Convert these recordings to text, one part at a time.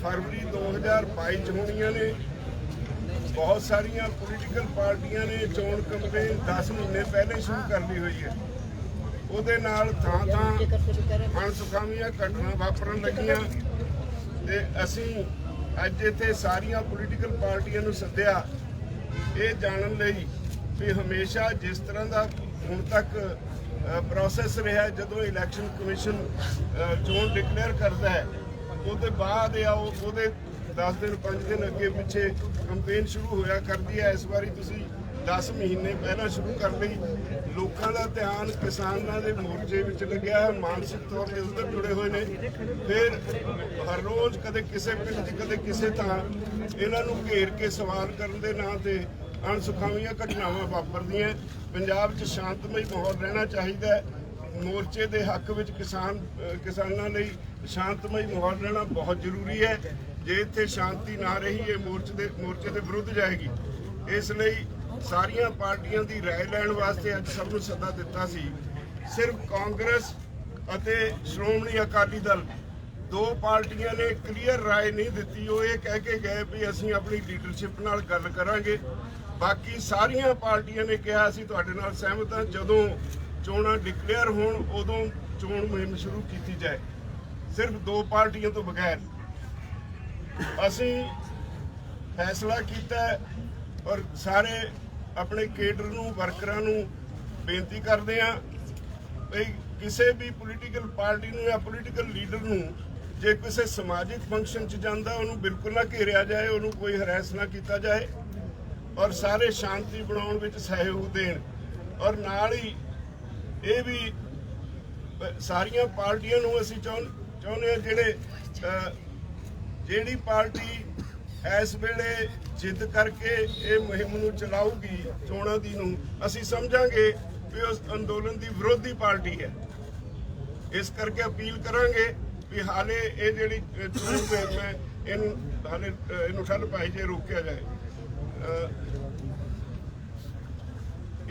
फरवरी 2022 च होनियां ने। बहुत सारिया पोलीटिकल पार्टियां ने चोण कंपेन 10 महीने पहले शुरू कर ली हुई है। ਉਹਦੇ ਨਾਲ ਥਾਂ ਅਣਸੁਖਾਵੀਆਂ ਘਟਨਾ ਵਾਪਰਨ ਲੱਗੀਆਂ ਤੇ ਅਸੀਂ ਅੱਜ ਇੱਥੇ ਸਾਰੀਆਂ ਪੋਲੀਟੀਕਲ ਪਾਰਟੀਆਂ ਨੂੰ ਸੱਦਿਆ ਇਹ ਜਾਣਨ ਲਈ ਵੀ ਹਮੇਸ਼ਾ ਜਿਸ ਤਰ੍ਹਾਂ ਦਾ ਹੁਣ ਤੱਕ ਪ੍ਰੋਸੈਸ ਰਿਹਾ ਜਦੋਂ ਇਲੈਕਸ਼ਨ ਕਮਿਸ਼ਨ ਚੋਣ ਡਿਕਲੇਅਰ ਕਰਦਾ ਹੈ ਉਹਦੇ ਬਾਅਦ ਆ ਉਹਦੇ 10 ਦਿਨ 5 ਦਿਨ ਅੱਗੇ ਪਿੱਛੇ ਕੰਪੇਨ ਸ਼ੁਰੂ ਹੋਇਆ ਕਰਦੀ ਹੈ। ਇਸ ਵਾਰੀ ਤੁਸੀਂ 10 ਮਹੀਨੇ ਪਹਿਲਾਂ ਸ਼ੁਰੂ ਕਰ ਲਈ। ਲੋਕਾਂ ਦਾ ਧਿਆਨ ਕਿਸਾਨਾਂ ਦੇ ਮੋਰਚੇ ਵਿੱਚ ਲੱਗਿਆ ਹੈ, ਮਾਨਸਿਕ ਤੌਰ ਤੇ ਉਧਰ ਜੁੜੇ ਹੋਏ ਨੇ। ਫਿਰ ਹਰ ਰੋਜ਼ ਕਦੇ ਕਿਸੇ ਪਿੰਡ 'ਚ ਕਦੇ ਕਿਸੇ ਥਾਂ ਇਹਨਾਂ ਨੂੰ ਘੇਰ ਕੇ ਸਵਾਲ ਕਰਨ ਦੇ ਨਾਂ ਤੇ ਅਣਸੁਖਾਵੀਆਂ ਘਟਨਾਵਾਂ ਵਾਪਰਦੀਆਂ। ਪੰਜਾਬ 'ਚ ਸ਼ਾਂਤਮਈ ਮਾਹੌਲ ਰਹਿਣਾ ਚਾਹੀਦਾ ਹੈ। ਮੋਰਚੇ ਦੇ ਹੱਕ ਵਿੱਚ ਕਿਸਾਨਾਂ ਲਈ ਸ਼ਾਂਤਮਈ ਮਾਹੌਲ ਰਹਿਣਾ ਬਹੁਤ ਜ਼ਰੂਰੀ ਹੈ। ਜੇ ਇੱਥੇ ਸ਼ਾਂਤੀ ਨਾ ਰਹੀ ਇਹ ਮੋਰਚੇ ਦੇ ਵਿਰੁੱਧ ਜਾਏਗੀ। ਇਸ ਲਈ ਸਾਰੀਆਂ ਪਾਰਟੀਆਂ ਦੀ ਰਾਏ ਲੈਣ ਵਾਸਤੇ ਅੱਜ ਸਭ ਨੂੰ ਸੱਦਾ ਦਿੱਤਾ ਸੀ। ਸਿਰਫ ਕਾਂਗਰਸ ਅਤੇ ਸ਼੍ਰੋਮਣੀ ਅਕਾਲੀ ਦਲ ਦੋ ਪਾਰਟੀਆਂ ਨੇ ਕਲੀਅਰ ਰਾਏ ਨਹੀਂ ਦਿੱਤੀ। ਉਹ ਇਹ ਕਹਿ ਕੇ ਗਏ ਵੀ ਅਸੀਂ ਆਪਣੀ ਲੀਡਰਸ਼ਿਪ ਨਾਲ ਗੱਲ ਕਰਾਂਗੇ। ਬਾਕੀ ਸਾਰੀਆਂ ਪਾਰਟੀਆਂ ਨੇ ਕਿਹਾ ਅਸੀਂ ਤੁਹਾਡੇ ਨਾਲ ਸਹਿਮਤ ਹਾਂ, ਜਦੋਂ ਚੋਣਾਂ ਡਿਕਲੇਅਰ ਹੋਣ ਉਦੋਂ ਚੋਣ ਮੁਹਿੰਮ ਸ਼ੁਰੂ ਕੀਤੀ ਜਾਏ। ਸਿਰਫ ਦੋ ਪਾਰਟੀਆਂ ਤੋਂ ਬਗੈਰ ਅਸੀਂ ਫੈਸਲਾ ਕੀਤਾ ਔਰ ਸਾਰੇ ਆਪਣੇ ਕੇਡਰ ਨੂੰ ਵਰਕਰਾਂ ਨੂੰ ਬੇਨਤੀ ਕਰਦੇ ਹਾਂ ਵੀ ਕਿਸੇ ਵੀ ਪੋਲੀਟੀਕਲ ਪਾਰਟੀ ਨੂੰ ਜਾਂ ਪੋਲੀਟੀਕਲ ਲੀਡਰ ਨੂੰ ਜੇ ਕਿਸੇ ਸਮਾਜਿਕ ਫੰਕਸ਼ਨ 'ਚ ਜਾਂਦਾ ਉਹਨੂੰ ਬਿਲਕੁਲ ਨਾ ਘੇਰਿਆ ਜਾਏ, ਉਹਨੂੰ ਕੋਈ ਹਰੈਸ ਨਾ ਕੀਤਾ ਜਾਏ ਔਰ ਸਾਰੇ ਸ਼ਾਂਤੀ ਬਣਾਉਣ ਵਿੱਚ ਸਹਿਯੋਗ ਦੇਣ। ਔਰ ਨਾਲ ਹੀ ਇਹ ਵੀ ਸਾਰੀਆਂ ਪਾਰਟੀਆਂ ਨੂੰ ਅਸੀਂ ਚਾਹੁੰਦੇ ਹਾਂ ਜਿਹੜੀ ਪਾਰਟੀ ਇਸ ਵੇਲੇ ਜਿੱਦ ਕਰਕੇ ਇਹ ਮੁਹਿੰਮ ਨੂੰ ਚਲਾਊਗੀ ਚੋਣਾਂ ਦੀ ਨੂੰ ਅਸੀਂ ਸਮਝਾਂਗੇ ਵੀ ਉਸ ਅੰਦੋਲਨ ਦੀ ਵਿਰੋਧੀ ਪਾਰਟੀ ਹੈ। ਇਸ ਕਰਕੇ ਅਪੀਲ ਕਰਾਂਗੇ ਵੀ ਹਾਲੇ ਇਹ ਜਿਹੜੀ ਚੋਣ ਮੁਹਿੰਮ ਹੈ ਇਹਨੂੰ ਠੱਲ ਪਾਈ ਜੇ, ਰੋਕਿਆ ਜਾਏ।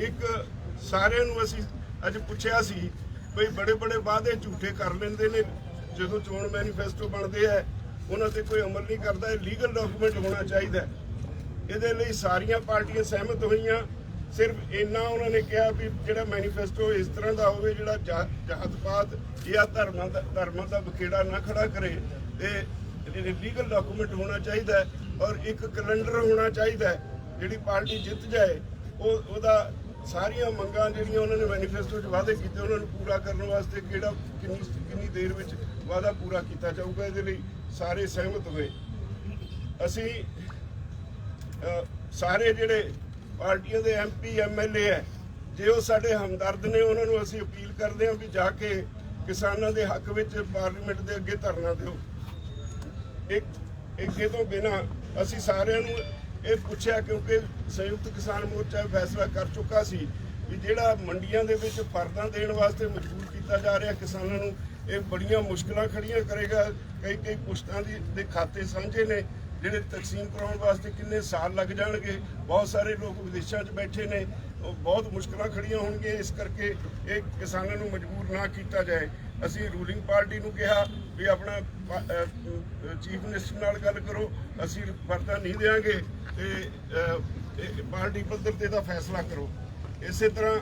ਇੱਕ ਸਾਰਿਆਂ ਨੂੰ ਅਸੀਂ ਅੱਜ ਪੁੱਛਿਆ ਸੀ ਵੀ ਬੜੇ ਵਾਅਦੇ ਝੂਠੇ ਕਰ ਲੈਂਦੇ ਨੇ ਜਦੋਂ ਚੋਣ ਮੈਨੀਫੈਸਟੋ ਬਣਦੇ ਹੈ ਉਹਨਾਂ ਤੇ ਕੋਈ ਅਮਲ ਨਹੀਂ ਕਰਦਾ। ਇਹ ਲੀਗਲ ਡਾਕੂਮੈਂਟ ਹੋਣਾ ਚਾਹੀਦਾ। ਇਹਦੇ ਲਈ ਸਾਰੀਆਂ ਪਾਰਟੀਆਂ ਸਹਿਮਤ ਹੋਈਆਂ। ਸਿਰਫ ਇੰਨਾ ਉਹਨਾਂ ਨੇ ਕਿਹਾ ਵੀ ਜਿਹੜਾ ਮੈਨੀਫੈਸਟੋ ਇਸ ਤਰ੍ਹਾਂ ਦਾ ਹੋਵੇ ਜਿਹੜਾ ਜਾਤ ਪਾਤ ਜਾਂ ਧਰਮਾਂ ਦਾ ਬਖੇੜਾ ਨਾ ਖੜਾ ਕਰੇ ਤੇ ਲੀਗਲ ਡਾਕੂਮੈਂਟ ਹੋਣਾ ਚਾਹੀਦਾ ਔਰ ਇੱਕ ਕੈਲੰਡਰ ਹੋਣਾ ਚਾਹੀਦਾ। ਜਿਹੜੀ ਪਾਰਟੀ ਜਿੱਤ ਜਾਏ ਉਹਦਾ ਸਾਰੀਆਂ ਮੰਗਾਂ ਜਿਹੜੀਆਂ ਉਹਨਾਂ ਨੇ ਮੈਨੀਫੈਸਟੋ 'ਚ ਵਾਅਦੇ ਕੀਤੇ ਉਹਨਾਂ ਨੂੰ ਪੂਰਾ ਕਰਨ ਵਾਸਤੇ ਕਿੰਨੀ ਦੇਰ ਵਿੱਚ ਵਾਅਦਾ ਪੂਰਾ ਕੀਤਾ ਜਾਊਗਾ। ਇਹਦੇ ਲਈ ਸਾਰੇ ਸਹਿਮਤ ਹੋਏ। ਅਸੀਂ ਸਾਰੇ ਜਿਹੜੇ ਪਾਰਟੀਆਂ ਦੇ MP MLA ਹੈ ਜੇ ਉਹ ਸਾਡੇ ਹਮਦਰਦ ਨੇ ਉਹਨਾਂ ਨੂੰ ਅਸੀਂ ਅਪੀਲ ਕਰਦੇ ਹਾਂ ਵੀ ਜਾ ਕੇ ਕਿਸਾਨਾਂ ਦੇ ਹੱਕ ਵਿੱਚ ਪਾਰਲੀਮੈਂਟ ਦੇ ਅੱਗੇ ਧਰਨਾ ਦਿਓ। ਇੱਕ ਤੋਂ ਬਿਨਾਂ ਅਸੀਂ ਸਾਰਿਆਂ ਨੂੰ ਇਹ ਪੁੱਛਿਆ ਕਿਉਂਕਿ ਸੰਯੁਕਤ ਕਿਸਾਨ ਮੋਰਚਾ ਫੈਸਲਾ ਕਰ ਚੁੱਕਾ ਸੀ ਵੀ ਜਿਹੜਾ ਮੰਡੀਆਂ ਦੇ ਵਿੱਚ ਫਰਦਾਂ ਦੇਣ ਵਾਸਤੇ ਮਜਬੂਰ ਕੀਤਾ ਜਾ ਰਿਹਾ ਕਿਸਾਨਾਂ ਨੂੰ ਇਹ ਬੜੀਆਂ ਮੁਸ਼ਕਲਾਂ ਖੜੀਆਂ ਕਰੇਗਾ। ਕਈ ਪੁਸ਼ਤਾਂ ਦੇ ਖਾਤੇ ਸਾਂਝੇ ਨੇ ਜਿਹੜੇ ਤਕਸੀਮ ਕਰਾਉਣ ਵਾਸਤੇ ਕਿੰਨੇ ਸਾਲ ਲੱਗ ਜਾਣਗੇ। ਬਹੁਤ ਸਾਰੇ ਲੋਕ ਵਿਦੇਸ਼ਾਂ 'ਚ ਬੈਠੇ ਨੇ, ਬਹੁਤ ਮੁਸ਼ਕਲਾਂ ਖੜੀਆਂ ਹੋਣਗੀਆਂ। ਇਸ ਕਰਕੇ ਇਹ ਕਿਸਾਨਾਂ ਨੂੰ ਮਜਬੂਰ ਨਾ ਕੀਤਾ ਜਾਏ। ਅਸੀਂ ਰੂਲਿੰਗ ਪਾਰਟੀ ਨੂੰ ਕਿਹਾ ਵੀ ਆਪਣਾ ਚੀਫ ਮਿਨਿਸਟਰ ਨਾਲ ਗੱਲ ਕਰੋ, ਅਸੀਂ ਫਰਦਾ ਨਹੀਂ ਦੇਵਾਂਗੇ ਤੇ ਪਾਰਟੀ ਪੱਧਰ ਤੇ ਦਾ ਫੈਸਲਾ ਕਰੋ। ਇਸੇ ਤਰ੍ਹਾਂ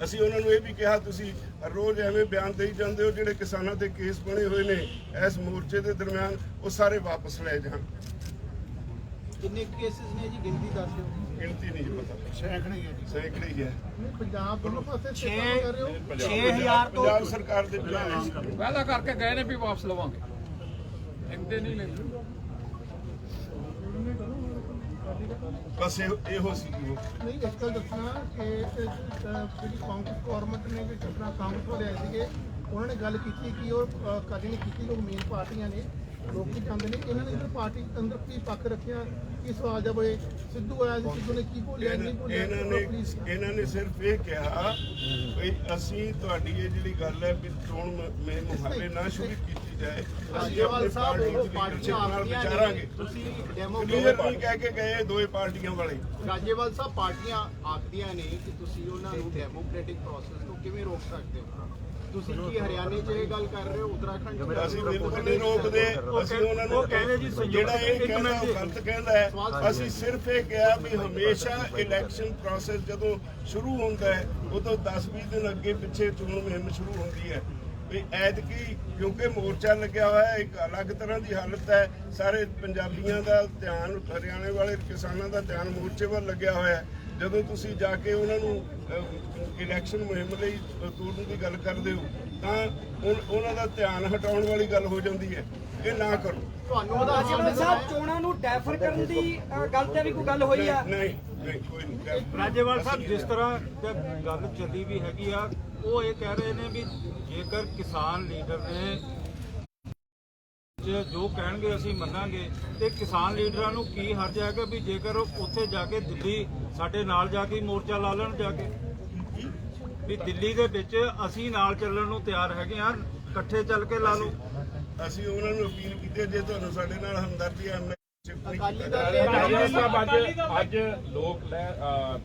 ਅਸੀਂ ਉਹਨਾਂ ਨੂੰ ਇਹ ਵੀ ਕਿਹਾ ਤੁਸੀਂ ਰੋਜ਼ ਐਵੇਂ ਬਿਆਨ ਦੇਈ ਜਾਂਦੇ ਹੋ ਜਿਹੜੇ ਕਿਸਾਨਾਂ ਦੇ ਕੇਸ ਬਣੇ ਹੋਏ ਨੇ ਇਸ ਮੋਰਚੇ ਦੇ ਦਰਮਿਆਨ ਉਹ ਸਾਰੇ ਵਾਪਸ ਲੈ ਜਾਣ। ਕਿੰਨੇ ਕੇਸਿਸ ਨੇ ਜੀ ਗਿਣਤੀ ਦੱਸ ਦਿਓ। ਗਿਣਤੀ ਨਹੀਂ ਜੀ ਪਤਾ, ਸੈਂਕੜੇ ਹੀ ਹੈ। ਪੰਜਾਬ ਦੋਨੋਂ ਪਾਸੇ 6000 ਤੋਂ ਪੰਜਾਬ ਸਰਕਾਰ ਦੇ ਵਾਅਦਾ ਕਰਕੇ ਗਏ ਨੇ ਵੀ ਵਾਪਸ ਲਵਾਂਗੇ, ਇੰਦੇ ਨਹੀਂ ਲੈਂਦੇ। ਬਸ ਇਹੋ ਸੀ ਉਹ ਨਹੀਂ ਇਸ ਗੱਲ ਦੱਸਣਾ ਕਿ ਜਿਹੜੀ ਕਾਂਗਰਸ ਗੌਰਮੈਂਟ ਨੇ ਵੀ ਆਪਣਾ ਕਾਂਗਰਸ ਵਾਲੇ ਆਏ ਸੀਗੇ ਉਹਨਾਂ ਨੇ ਗੱਲ ਕੀਤੀ ਕਿ ਉਹ ਕਦੇ ਨਹੀਂ ਕੀਤੀ। ਲੋਕ ਮੇਨ ਪਾਰਟੀਆਂ ਨੇ ਲੋਕੀ ਚਾਹੁੰਦੇ ਨੇ ਇਹਨਾਂ ਨੇ ਪਾਰਟੀ ਅੰਦਰ ਕੀ ਪੱਖ ਰੱਖਿਆ ਕੀ ਸਵਾਲ ਜਦ ਹੋਏ ਸਿੱਧੂ ਆਇਆ ਸੀ, ਸਿੱਧੂ ਨੇ ਕੀ ਬੋਲਿਆ ਨਹੀਂ ਬੋਲਿਆ। ਇਹਨਾਂ ਨੇ ਸਿਰਫ ਇਹ ਕਿਹਾ ਵੀ ਅਸੀਂ ਤੁਹਾਡੀ ਇਹ ਜਿਹੜੀ ਗੱਲ ਹੈ ਵੀ ਚੋਣ ਮੁਹਿੰਮ ਨਾ ਸ਼ੁਰੂ ਕੀਤੀ ਜਾਏ, ਅਸੀਂ ਆਪਣੀ ਪਾਰਟੀ ਦੀ ਲੀਡਰਸ਼ਿਪ ਨਾਲ ਵਿਚਾਰਾਂਗੇ। ਤੁਸੀਂ ਕਲੀਅਰ ਨਹੀਂ ਕਹਿ ਕੇ ਗਏ ਦੋਏ ਪਾਰਟੀਆਂ ਵਾਲੇ। ਰਾਜੇਵਾਲ ਸਾਹਿਬ ਪਾਰਟੀਆਂ ਆਖਦੀਆਂ ਨੇ ਕਿ ਤੁਸੀਂ ਉਹਨਾਂ ਨੂੰ ਡੈਮੋਕ੍ਰੈਟਿਕ ਪ੍ਰੋਸੈਸ ਤੋਂ ਕਿਵੇਂ ਰੋਕ ਸਕਦੇ ਹੋ? ਤੁਸੀਂ ਕੀ ਹਰਿਆਣੇ 'ਚ ਇਹ ਗੱਲ ਕਰ ਰਹੇ ਹੋ, ਉੱਤਰਾਖੰਡ 'ਚ ਅਸੀਂ ਬਿਲਕੁਲ ਨਹੀਂ ਰੋਕਦੇ। ਅਸੀਂ ਉਹਨਾਂ ਨੂੰ ਜਿਹੜਾ ਇਹ ਕਹਿੰਦਾ ਉਹ ਗਲਤ ਕਹਿੰਦਾ ਹੈ। ਅਸੀਂ ਸਿਰਫ ਇਹ ਕਿਹਾ ਵੀ ਹਮੇਸ਼ਾ ਇਲੈਕਸ਼ਨ ਪ੍ਰੋਸੈਸ ਜਦੋਂ ਸ਼ੁਰੂ ਹੁੰਦਾ ਹੈ ਉਦੋਂ 10-20 ਦਿਨ ਅੱਗੇ ਪਿੱਛੇ ਚੋਣ ਮੁਹਿੰਮ ਸ਼ੁਰੂ ਹੁੰਦੀ ਹੈ। ਵੀ ਐਤਕੀ ਕਿਉਂਕਿ ਮੋਰਚਾ ਲੱਗਿਆ ਹੋਇਆ ਹੈ, ਇੱਕ ਅਲੱਗ ਤਰ੍ਹਾਂ ਦੀ ਹਾਲਤ ਹੈ। ਸਾਰੇ ਪੰਜਾਬੀਆਂ ਦਾ ਧਿਆਨ, ਹਰਿਆਣੇ ਵਾਲੇ ਕਿਸਾਨਾਂ ਦਾ ਧਿਆਨ ਮੋਰਚੇ ਵੱਲ ਲੱਗਿਆ ਹੋਇਆ ਹੈ। ਜਦੋਂ ਤੁਸੀਂ ਜਾ ਕੇ ਉਹਨਾਂ ਨੂੰ ਇਲੈਕਸ਼ਨ ਮੁਹਿੰਮ ਲਈ ਤੋੜਨ ਦੀ ਗੱਲ ਕਰਦੇ ਹੋ ਤਾਂ ਉਹਨਾਂ ਦਾ ਧਿਆਨ ਹਟਾਉਣ ਵਾਲੀ ਗੱਲ ਹੋ ਜਾਂਦੀ ਹੈ। ਇਹ ਨਾ ਕਰੋ। ਤੁਹਾਨੂੰ ਉਹਦਾ ਰਾਜੇਵਾਲ ਸਾਹਿਬ ਚੋਣਾਂ ਨੂੰ ਡੈਫਰ ਕਰਨ ਦੀ ਗੱਲ ਤੇ ਵੀ ਕੋਈ ਗੱਲ ਹੋਈ ਆ? ਨਹੀਂ ਨਹੀਂ, ਕੋਈ ਨਹੀਂ। ਰਾਜੇਵਾਲ ਸਾਹਿਬ ਜਿਸ ਤਰ੍ਹਾਂ ਗੱਲ ਚੱਲੀ ਵੀ ਹੈਗੀ ਆ, ਉਹ ਇਹ ਕਹਿ ਰਹੇ ਨੇ ਵੀ ਜੇਕਰ ਕਿਸਾਨ ਲੀਡਰ ਨੇ ਜੋ ਕਹਿਣਗੇ ਅਸੀਂ ਮੰਨਾਂਗੇ, ਤੇ ਕਿਸਾਨ ਲੀਡਰਾਂ ਨੂੰ ਕੀ ਹਰਜ ਹੈਗਾ ਵੀ ਜੇਕਰ ਉੱਥੇ ਜਾ ਕੇ ਦਿੱਲੀ ਸਾਡੇ ਨਾਲ ਜਾ ਕੇ ਮੋਰਚਾ ਲਾ ਲੈਣ, ਜਾ ਕੇ ਵੀ ਦਿੱਲੀ ਦੇ ਵਿੱਚ ਅਸੀਂ ਨਾਲ ਚੱਲਣ ਨੂੰ ਤਿਆਰ ਹੈਗੇ ਆ, ਇਕੱਠੇ ਚੱਲ ਕੇ ਲਾ ਲਓ। ਅਸੀਂ ਉਹਨਾਂ ਨੂੰ ਅਪੀਲ ਕੀਤੀ ਜੇ ਤੁਹਾਨੂੰ ਸਾਡੇ ਨਾਲ ਹਮਦਰਦੀ ਹੈ। ਅੱਜ ਲੋਕ ਲੈ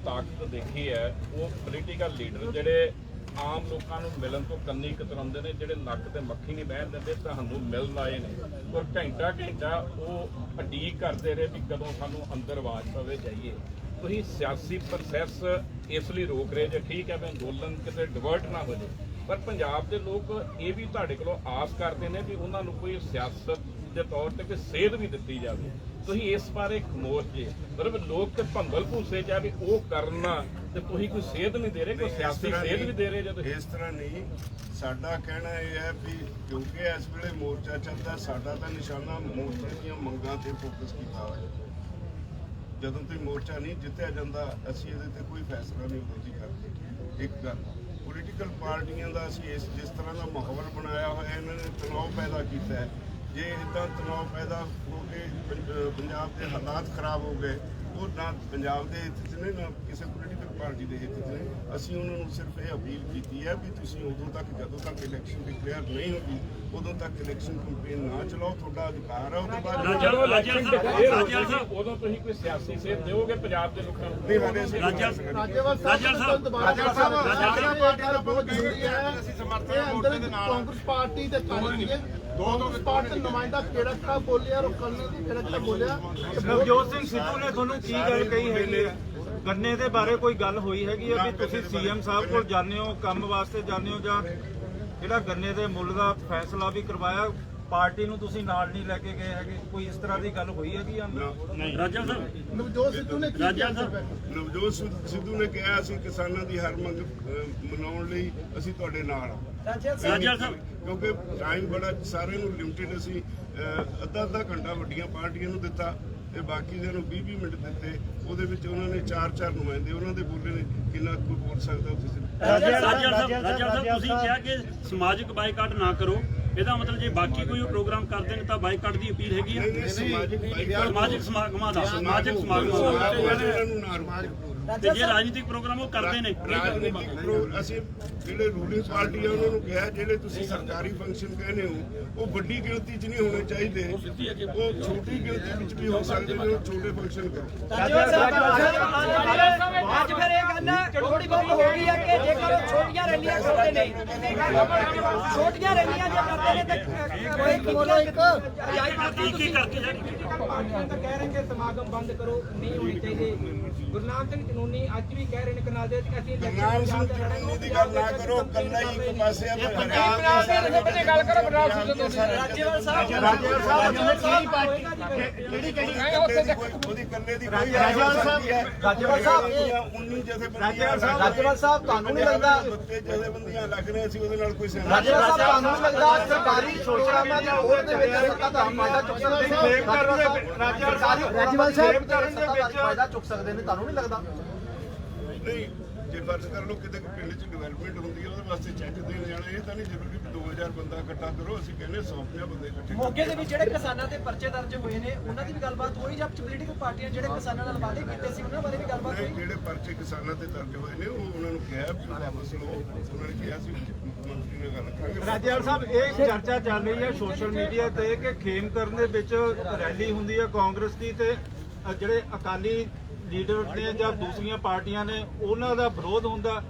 ਤਾਕਤ ਦੇਖੀ ਹੈ, ਉਹ ਪੋਲੀਟੀਕਲ ਲੀਡਰ ਜਿਹੜੇ ਆਮ ਲੋਕਾਂ ਨੂੰ ਮਿਲਣ ਤੋਂ ਕੰਨੀ ਕਤਰਾਉਂਦੇ ਨੇ, ਜਿਹੜੇ ਨੱਕ ਤੇ ਮੱਖੀ ਨਹੀਂ ਬਹਿਣ ਦਿੰਦੇ, ਤੁਹਾਨੂੰ ਮਿਲਣ ਆਏ ਨੇ ਔਰ ਘੰਟਾ ਉਹ ਉਡੀਕ ਕਰਦੇ ਰਹੇ ਵੀ ਕਦੋਂ ਸਾਨੂੰ ਅੰਦਰ ਆਵਾਜ਼ ਪਵੇ ਜਾਈਏ। ਤੁਸੀਂ ਸਿਆਸੀ ਪ੍ਰੋਸੈਸ ਇਸ ਲਈ ਰੋਕ ਰਹੇ ਜੇ, ਠੀਕ ਹੈ ਵੀ ਅੰਦੋਲਨ ਕਿਤੇ ਡਿਵਰਟ ਨਾ ਹੋ ਜਾਏ, ਪਰ ਪੰਜਾਬ ਦੇ ਲੋਕ ਇਹ ਵੀ ਤੁਹਾਡੇ ਕੋਲੋਂ ਆਸ ਕਰਦੇ ਨੇ ਵੀ ਉਹਨਾਂ ਨੂੰ ਕੋਈ ਸਿਆਸਤ ਦੇ ਤੌਰ ਤੇ ਕੋਈ ਸੇਧ ਵੀ ਦਿੱਤੀ ਜਾਵੇ। ਤੁਸੀਂ ਇਸ ਬਾਰੇ ਖਮੋਸ਼ ਜੇ, ਮਤਲਬ ਲੋਕ ਤੇ ਭੰਗਲ ਭੂਸੇ ਚ ਆ ਵੀ ਉਹ ਕਰਨਾ ਤੇ ਤੁਸੀਂ ਕੋਈ ਸੇਧ ਨਹੀਂ ਦੇ ਰਹੇ, ਕੋਈ ਸਿਆਸੀ ਸੇਧ ਵੀ ਦੇ ਰਹੇ ਜੇ ਤੁਸੀਂ। ਇਸ ਤਰ੍ਹਾਂ ਨਹੀਂ, ਸਾਡਾ ਕਹਿਣਾ ਇਹ ਹੈ ਵੀ ਕਿਉਂਕਿ ਇਸ ਵੇਲੇ ਮੋਰਚਾ ਚੱਲਦਾ, ਸਾਡਾ ਤਾਂ ਨਿਸ਼ਾਨਾ ਮੋਰਚੇ ਦੀਆਂ ਮੰਗਾਂ ਤੇ ਫੋਕਸ ਕੀਤਾ ਹੋਇਆ। ਜਦੋਂ ਤੱਕ ਮੋਰਚਾ ਨਹੀਂ ਜਿੱਤਿਆ ਜਾਂਦਾ ਅਸੀਂ ਇਹਦੇ ਤੇ ਕੋਈ ਫੈਸਲਾ ਨਹੀਂ ਉਦੋਂ ਕਰਦੇ। ਇੱਕ ਗੱਲ ਪੋਲੀਟੀਕਲ ਪਾਰਟੀਆਂ ਦਾ ਅਸੀਂ ਜਿਸ ਤਰ੍ਹਾਂ ਦਾ ਮਾਹੌਲ ਬਣਾਇਆ ਹੋਇਆ, ਇਹਨਾਂ ਨੇ ਤਣਾਅ ਪੈਦਾ ਕੀਤਾ ਹੈ। ਜੇ ਇੱਦਾਂ ਤਣਾਅ ਪੈਦਾ ਹੋ ਕੇ ਪੰਜਾਬ ਦੇ ਹਾਲਾਤ ਖਰਾਬ ਹੋ ਗਏ, ਉਹ ਨਾ ਪੰਜਾਬ ਦੇ ਹਿੱਤ 'ਚ ਨੇ ਨਾ ਕਿਸੇ ਪੋਲੀਟੀਕਲ ਪਾਰਟੀ ਦੇ ਹਿੱਤ 'ਚ ਨੇ। ਅਸੀਂ ਉਹਨਾਂ ਨੂੰ ਸਿਰਫ ਇਹ ਅਪੀਲ ਕੀਤੀ ਹੈ ਵੀ ਤੁਸੀਂ ਉਦੋਂ ਤੱਕ, ਜਦੋਂ ਤੱਕ ਇਲੈਕਸ਼ਨ ਡਿਕਲੇਅਰ ਨਹੀਂ ਹੁੰਦੀ ਉਦੋਂ ਤੱਕ ਇਲੈਕਸ਼ਨ ਕੈਂਪੇਨ ਨਾ ਚਲਾਓ, ਤੁਹਾਡਾ ਅਧਿਕਾਰ ਹੈ। ਉਹਦੇ ਬਾਅਦ ਉਦੋਂ ਤੁਸੀਂ ਕੋਈ ਸਿਆਸੀ ਸੇਧ ਦਿਓਗੇ ਪੰਜਾਬ ਦੇ ਲੋਕਾਂ ਨੂੰ? ਨਹੀਂ ਹਾਲੇ ਅਸੀਂ ਰਾਜੇਵਾਲ ਸਾਹਿਬ ਸਾਰੀਆਂ ਪਾਰਟੀਆਂ ਦਾ ਬਹੁਤ ਜ਼ਰੂਰੀ ਹੈ। ਇਹ ਅੰਦਰ ਕਾਂਗਰਸ ਪਾਰਟੀ ਦੇ ਕਾਰਨ ਕਾਂਗਰਸ ਪਾਰਟੀ ਦਾ ਨੁਮਾਇੰਦਾ ਕਿਹੜਾ ਬੋਲਿਆ ਔਰ ਕਰਨਲ ਦੀ ਕਿਹੜਾ ਬੋਲਿਆ। ਨਵਜੋਤ ਸਿੰਘ ਸਿੱਧੂ ਨੇ ਤੁਹਾਨੂੰ ਕੀ ਗੱਲ ਕਹੀ ਹੈਗੀ ਹੈ? ਗੰਨੇ ਦੇ ਬਾਰੇ ਕੋਈ ਗੱਲ ਹੋਈ ਹੈਗੀ ਹੈ ਵੀ ਤੁਸੀਂ ਸੀਐਮ ਸਾਹਿਬ ਕੋਲ ਜਾਂਦੇ ਹੋ, ਕੰਮ ਵਾਸਤੇ ਜਾਂਦੇ ਹੋ, ਜਾਂ ਜਿਹੜਾ ਗੰਨੇ ਦੇ ਮੁੱਲ ਦਾ ਫੈਸਲਾ ਵੀ ਕਰਵਾਇਆ ਪਾਰਟੀ ਨੂੰ ਤੁਸੀਂ ਨਾਲ ਨਹੀਂ ਲੈ ਕੇ ਗਏ ਹੈਗੇ? ਕੋਈ ਇਸ ਤਰ੍ਹਾਂ ਦੀ ਗੱਲ ਹੋਈ ਹੈਗੀ? ਰਾਜਾ ਸਾਹਿਬ ਨਵਜੋਤ ਸਿੱਧੂ ਨੇ ਨਵਜੋਤ ਸਿੱਧੂ ਨੇ ਕਿਹਾ ਅਸੀਂ ਕਿਸਾਨਾਂ ਦੀ ਹਰ ਮੰਗ ਮਨਾਉਣ ਲਈ ਅਸੀਂ ਤੁਹਾਡੇ ਨਾਲ ਹਾਂ। ਕਿਉਂਕਿ ਟਾਈਮ ਬੜਾ ਸਾਰਿਆਂ ਨੂੰ ਲਿਮਟਿਡ, ਅਸੀਂ ਅੱਧਾ ਘੰਟਾ ਵੱਡੀਆਂ ਪਾਰਟੀਆਂ ਨੂੰ ਦਿੱਤਾ ਤੇ ਬਾਕੀ ਦੇ ਨੂੰ 20 ਮਿੰਟ ਦਿੱਤੇ। ਉਹਦੇ ਵਿੱਚ ਉਹਨਾਂ ਨੇ 4 ਨੁਮਾਇੰਦੇ ਉਹਨਾਂ ਦੇ ਬੋਲੇ ਨੇ, ਕਿੰਨਾ ਕੋਈ ਬੋਲ ਸਕਦਾ ਤੁਸੀਂ? ਰਾਜਾ ਸਾਹਿਬ ਤੁਸੀਂ ਕਿਹਾ ਕਿ ਸਮਾਜਿਕ ਬਾਈਕਾਟ ਨਾ ਕਰੋ, ਇਹਦਾ ਮਤਲਬ ਜੇ ਬਾਕੀ ਕੋਈ ਪ੍ਰੋਗਰਾਮ ਕਰਦੇ ਨੇ ਤਾਂ ਬਾਈਕਾਟ ਦੀ ਅਪੀਲ ਹੈਗੀ ਹੈ? ਸਮਾਜਿਕ ਸਮਾਗਮਾਂ ਦਾ ਤੇ ਜੇ ਰਾਜਨੀਤਿਕ ਪ੍ਰੋਗਰਾਮ ਉਹ ਕਰਦੇ ਨੇ, ਅਸੀਂ ਜਿਹੜੇ ਰੂਲਿੰਗ ਪਾਰਟੀ ਆ ਉਹਨਾਂ ਨੂੰ ਕਿਹਾ ਜਿਹੜੇ ਤੁਸੀਂ ਸਰਕਾਰੀ ਫੰਕਸ਼ਨ ਕਹਿੰਦੇ ਹੋ ਉਹ ਵੱਡੀ ਗਿਣਤੀ 'ਚ ਨਹੀਂ ਹੋਣੇ ਚਾਹੀਦੇ, ਉਹ ਛੋਟੀ ਗਿਣਤੀ ਵਿੱਚ ਵੀ ਹੋ ਸਕਦੇ ਨੇ, ਉਹ ਛੋਟੇ ਫੰਕਸ਼ਨ ਕਰੋ। ਅੱਜ ਫਿਰ ਇਹ ਗੱਲ ਥੋੜੀ ਬਹੁਤ ਹੋ ਗਈ ਹੈ ਕਿ ਜੇਕਰ ਉਹ ਛੋਟੀਆਂ ਰੈਲੀਆਂ ਕਰਦੇ ਨੇ, ਛੋਟੀਆਂ ਰੈਲੀਆਂ ਜੇ ਕਰਦੇ ਨੇ ਤਾਂ ਕੋਈ ਬੋਲੋ ਇੱਕ ਕੀ ਕਰਕੇ ਤਾਂ ਕਹਿ ਰਹੇ ਕਿ ਸਮਾਗਮ ਬੰਦ ਕਰੋ, ਨਹੀਂ ਹੋਣੀ ਚਾਹੀਦੀ। ਗੁਰਨਾਮ ਸਿੰਘ ਚਨੂਨੀ ਅੱਜ ਵੀ ਕਹਿ ਰਹੇ ਨੇ ਕਨਾਲ ਦੇ ਅਸੀਂ ਗੁਰਨਾਮ ਸਿੰਘ ਚਨੂਨੀ ਦੀ ਗੱਲ ਨਾ ਕਰੋ, ਕੱਲਾ ਹੀ ਇੱਕ ਪਾਸੇ ਆ। ਗੱਲ ਕਰੋ ਬਰਾੜ ਸਿੰਘ ਰਾਜੇਵਾਲ ਸਾਹਿਬ ਉਹਦੀ ਕੱਲੇ ਦੀ ਕੋਈ ਰਾਜੇਵਾਲ ਸਾਹਿਬ 19 ਰਾਜੇਵਾਲ ਸਾਹਿਬ ਤੁਹਾਨੂੰ ਨਹੀਂ ਲੱਗਦਾ ਜਥੇਬੰਦੀਆਂ ਲੱਗ ਰਹੇ ਸੀ, ਉਹਦੇ ਨਾਲ ਕੋਈ ਸਹਿਮਤੀ? ਰਾਜੇਵਾਲ ਸਾਹਿਬ ਤੁਹਾਨੂੰ ਨਹੀਂ ਲੱਗਦਾ ਸਰਕਾਰੀ ਪ੍ਰੋਗਰਾਮਾਂ ਦੀ ਹੋੜ ਦੇ ਵਿੱਚ ਸੱਤਾ ਦਾ ਫਾਇਦਾ ਚੁੱਕ ਸਕਦੇ ਨੇ? ਰਾਜੇਵਾਲ ਸਾਹਿਬ ਫਾਇਦਾ ਚੁੱਕ ਸਕਦੇ ਨੇ, ਤੁਹਾਨੂੰ ਨਹੀਂ ਲੱਗਦਾ? ਨਹੀਂ, ਜੇ ਫਰਜ਼ ਕਰ ਲਓ ਕਿਤੇ ਪਿੰਡ 'ਚ ਡਿਵੈਲਪਮੈਂਟ ਹੁੰਦੀ ਹੈ ਉਹਦੇ ਵਾਸਤੇ ਚੈੱਕ ਦੇਣ ਜਾਣਾ, ਇਹ ਤਾਂ ਨਹੀਂ ਜ਼ਰੂਰੀ ਵੀ 2000 ਬੰਦਾ ਇਕੱਠਾ ਕਰੋ। ਅਸੀਂ ਕਹਿੰਦੇ 100 ਬੰਦੇ ਇਕੱਠੇ ਕਰੋ। ਮੋਗੇ ਦੇ ਵਿੱਚ ਜਿਹੜੇ ਕਿਸਾਨਾਂ ਦੇ ਪਰਚੇ ਦਰਜ ਹੋਏ ਨੇ ਉਹਨਾਂ ਦੀ ਵੀ ਗੱਲਬਾਤ ਹੋਈ, ਜਾਂ ਪੋਲੀਟੀਕਲ ਪਾਰਟੀਆਂ ਜਿਹੜੇ ਕਿਸਾਨਾਂ ਨਾਲ ਵਾਅਦੇ ਕੀਤੇ ਸੀ ਉਹਨਾਂ ਬਾਰੇ ਵੀ ਗੱਲਬਾਤ ਹੋਈ? ਜਿਹੜੇ ਪਰਚੇ ਕਿਸਾਨਾਂ ਤੇ ਦਰਜ ਹੋਏ ਨੇ ਉਹ ਉਹਨਾਂ ਨੂੰ ਕਿਹਾ ਵੀ ਵਾਪਸ ਲਓ, ਉਹਨਾਂ ਨੇ ਕਿਹਾ ਸੀ ਮੰਤਰੀ ਨਾਲ ਗੱਲ ਕਰਾਂਗੇ। ਰਾਜੇਵਾਲ ਸਾਹਿਬ ਇਹ ਚਰਚਾ ਚੱਲ ਰਹੀ ਹੈ ਸੋਸ਼ਲ ਮੀਡੀਆ ਤੇ ਕਿ ਖੇਮਕਰਨ ਦੇ ਵਿੱਚ ਰੈਲੀ ਹੁੰਦੀ ਹੈ ਕਾਂਗਰਸ ਦੀ ਤੇ ਜਿਹੜੇ ਅਕਾਲੀ ਲੀਡਰ ਨੇ ਜਾਂ ਦੂਸਰੀਆਂ ਪਾਰਟੀਆਂ ਨੇ ਉਹਨਾਂ ਦਾ ਵਿਰੋਧ ਹੁੰਦਾ।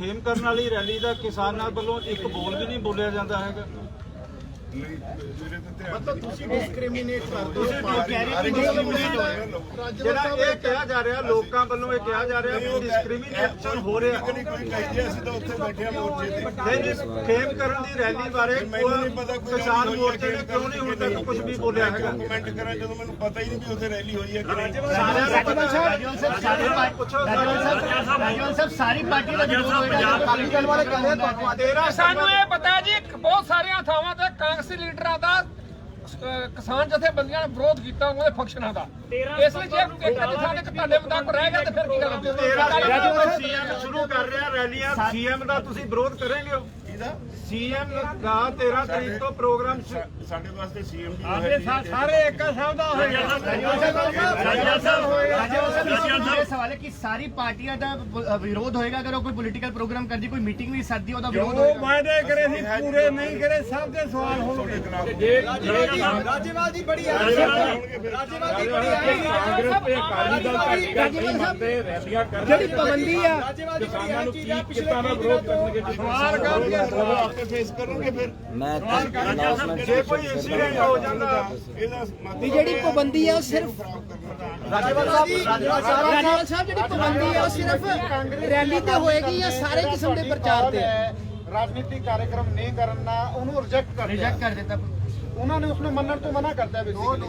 ਖੇਮ ਕਰਨ ਵਾਲੀ ਰੈਲੀ ਦਾ ਕਿਸਾਨਾਂ ਵੱਲੋਂ ਇੱਕ ਬੋਲ ਵੀ ਨਹੀਂ ਬੋਲਿਆ ਜਾਂਦਾ ਹੈਗਾ। ਮੇਰੇ ਤੇ ਧਿਆਨ ਮਤਲਬ ਤੁਸੀਂ ਡਿਸਕ੍ਰਿਮੀਨੇਟ ਕਰਦੇ ਹੋ ਜਿਹੜਾ ਇਹ ਕਿਹਾ ਜਾ ਰਿਹਾ ਲੋਕਾਂ ਵੱਲੋਂ ਇਹ ਕਿਹਾ ਜਾ ਰਿਹਾ ਕਿ ਡਿਸਕ੍ਰਿਮੀਨੇਸ਼ਨ ਹੋ ਰਿਹਾ। ਕੋਈ ਕਹੀ ਅਸੀਂ ਤਾਂ ਉੱਥੇ ਬੈਠੇ ਆ ਮੋਰਚੇ ਤੇ। ਨਹੀਂ ਖੇਮ ਕਰਨ ਦੀ ਰੈਲੀ ਬਾਰੇ ਕਿਸਾਨ ਮੋਰਚੇ ਨੇ ਕਿਉਂ ਨਹੀਂ ਹੁਣ ਤੱਕ ਕੁਝ ਵੀ ਬੋਲਿਆ ਹੈਗਾ। ਕਮੈਂਟ ਕਰਾਂ ਜਦੋਂ ਮੈਨੂੰ ਪਤਾ ਹੀ ਨਹੀਂ ਵੀ ਉੱਥੇ ਰੈਲੀ ਹੋਈ ਹੈ ਕਿ ਨਹੀਂ। ਰਾਜਵੰਤ ਸਾਹਿਬ ਸਾਰੀ ਪਾਰਟੀ ਦਾ ਵਿਰੋਧ ਹੋਏਗਾ ਅਕਾਲੀ ਦਲ ਵਾਲੇ ਕਹਿੰਦੇ ਤੁਹਾਨੂੰ ਤੇਰਾ ਸਾਨੂੰ ਇਹ ਪਤਾ ਹੈ ਜੀ ਬਹੁਤ ਸਾਰੀਆਂ ਥਾਵਾਂ ਤੇ ਕਾਂਗਰਸੀ ਲੀਡਰਾਂ ਦਾ ਕਿਸਾਨ ਜਥੇਬੰਦੀਆਂ ਨੇ ਵਿਰੋਧ ਕੀਤਾ ਉਹਦੇ ਫੰਕਸ਼ਨਾਂ ਦਾ। ਇਸ ਲਈ ਜੇ ਇੱਕ ਅੱਧੀ ਥਾਂ ਤੇ ਤੁਹਾਡੇ ਮੁਤਾਬਕ ਰਹਿ ਗਿਆ ਤੇ ਫਿਰ ਕੀ ਗੱਲ ਸੀਐਮ ਸ਼ੁਰੂ ਕਰ ਰਿਹਾ ਰੈਲੀਆਂ ਸੀਐਮ ਦਾ ਤੁਸੀਂ ਵਿਰੋਧ ਕਰੋਗੇ ਹੋ? ਸੀਐਮ ਦਾ 13 ਤਰੀਕ ਤੋਂ ਪ੍ਰੋਗਰਾਮ ਸਾਡੇ ਵਾਸਤੇ ਸੀਐਮ ਦੀ ਸਾਰੇ ਇੱਕ ਸਾਹਿਬ ਦਾ ਹੋਏਗਾ। ਇਹ ਸਵਾਲ ਹੈ ਕਿ ਸਾਰੀ ਪਾਰਟੀਆਂ ਦਾ ਵਿਰੋਧ ਹੋਏਗਾ ਅਗਰ ਉਹ ਕੋਈ ਪੋਲੀਟੀਕਲ ਪ੍ਰੋਗਰਾਮ ਕਰਦੀ ਕੋਈ ਮੀਟਿੰਗ ਵੀ ਸੱਦੀ ਉਹਦਾ ਵਿਰੋਧ ਹੋਏਗਾ। ਵਾਅਦੇ ਕਰੇ ਸੀ ਪੂਰੇ ਨਹੀਂ ਕਰੇ ਸਭ ਦੇ ਸਵਾਲ ਹੋਣਗੇ। ਰਾਜੇਵਾਲ ਦੀ ਬੜੀ ਰਾਜੇਵਾਲ ਦੀ ਬੜੀ ਕਾਂਗਰਸ ਤੇ ਅਕਾਲੀ ਦਲ ਤੇ ਰੈਲੀਆਂ ਕਰਨ ਜਿਹੜੀ ਪਾਬੰਦੀ ਆ ਕਿਸਾਨਾਂ ਨੂੰ ਕੀ ਕਿੱਦਾਂ ਦਾ ਵਿਰੋਧ ਕਰਨਗੇ। ਸਵਾਲ ਕਰਦੇ ਆਪੇ ਫੇਸ ਕਰਨਗੇ ਫਿਰ। ਜੇ ਕੋਈ ਇੰਸੀਡੈਂਟ ਹੋ ਜਾਂਦਾ ਇਹਦਾ ਵੀ ਜਿਹੜੀ ਪਾਬੰਦੀ ਆ ਉਹ ਸਿਰਫ ਰਾਜੇਵਾਲ ਸਾਹਿਬ ਜਿਹੜੀ ਪਾਬੰਦੀ ਆ ਉਹ ਸਿਰਫ ਰੈਲੀ ਤੇ ਹੋਏਗੀ ਜਾਂ ਸਾਰੇ ਕਿਸਮ ਦੇ ਪ੍ਰਚਾਰ ਤੇ? ਰਾਜਨੀਤਿਕ ਕਾਰਜਕ੍ਰਮ ਨਹੀਂ ਕਰਨਾ ਉਹਨੂੰ ਰਿਜੈਕਟ ਕਰ ਦਿੱਤਾ ਉਹਨਾਂ ਨੇ ਉਸਨੂੰ ਮੰਨਣ ਤੋਂ ਮਨਾ ਕਰਤਾ ਰਾਜੇਵਾਲ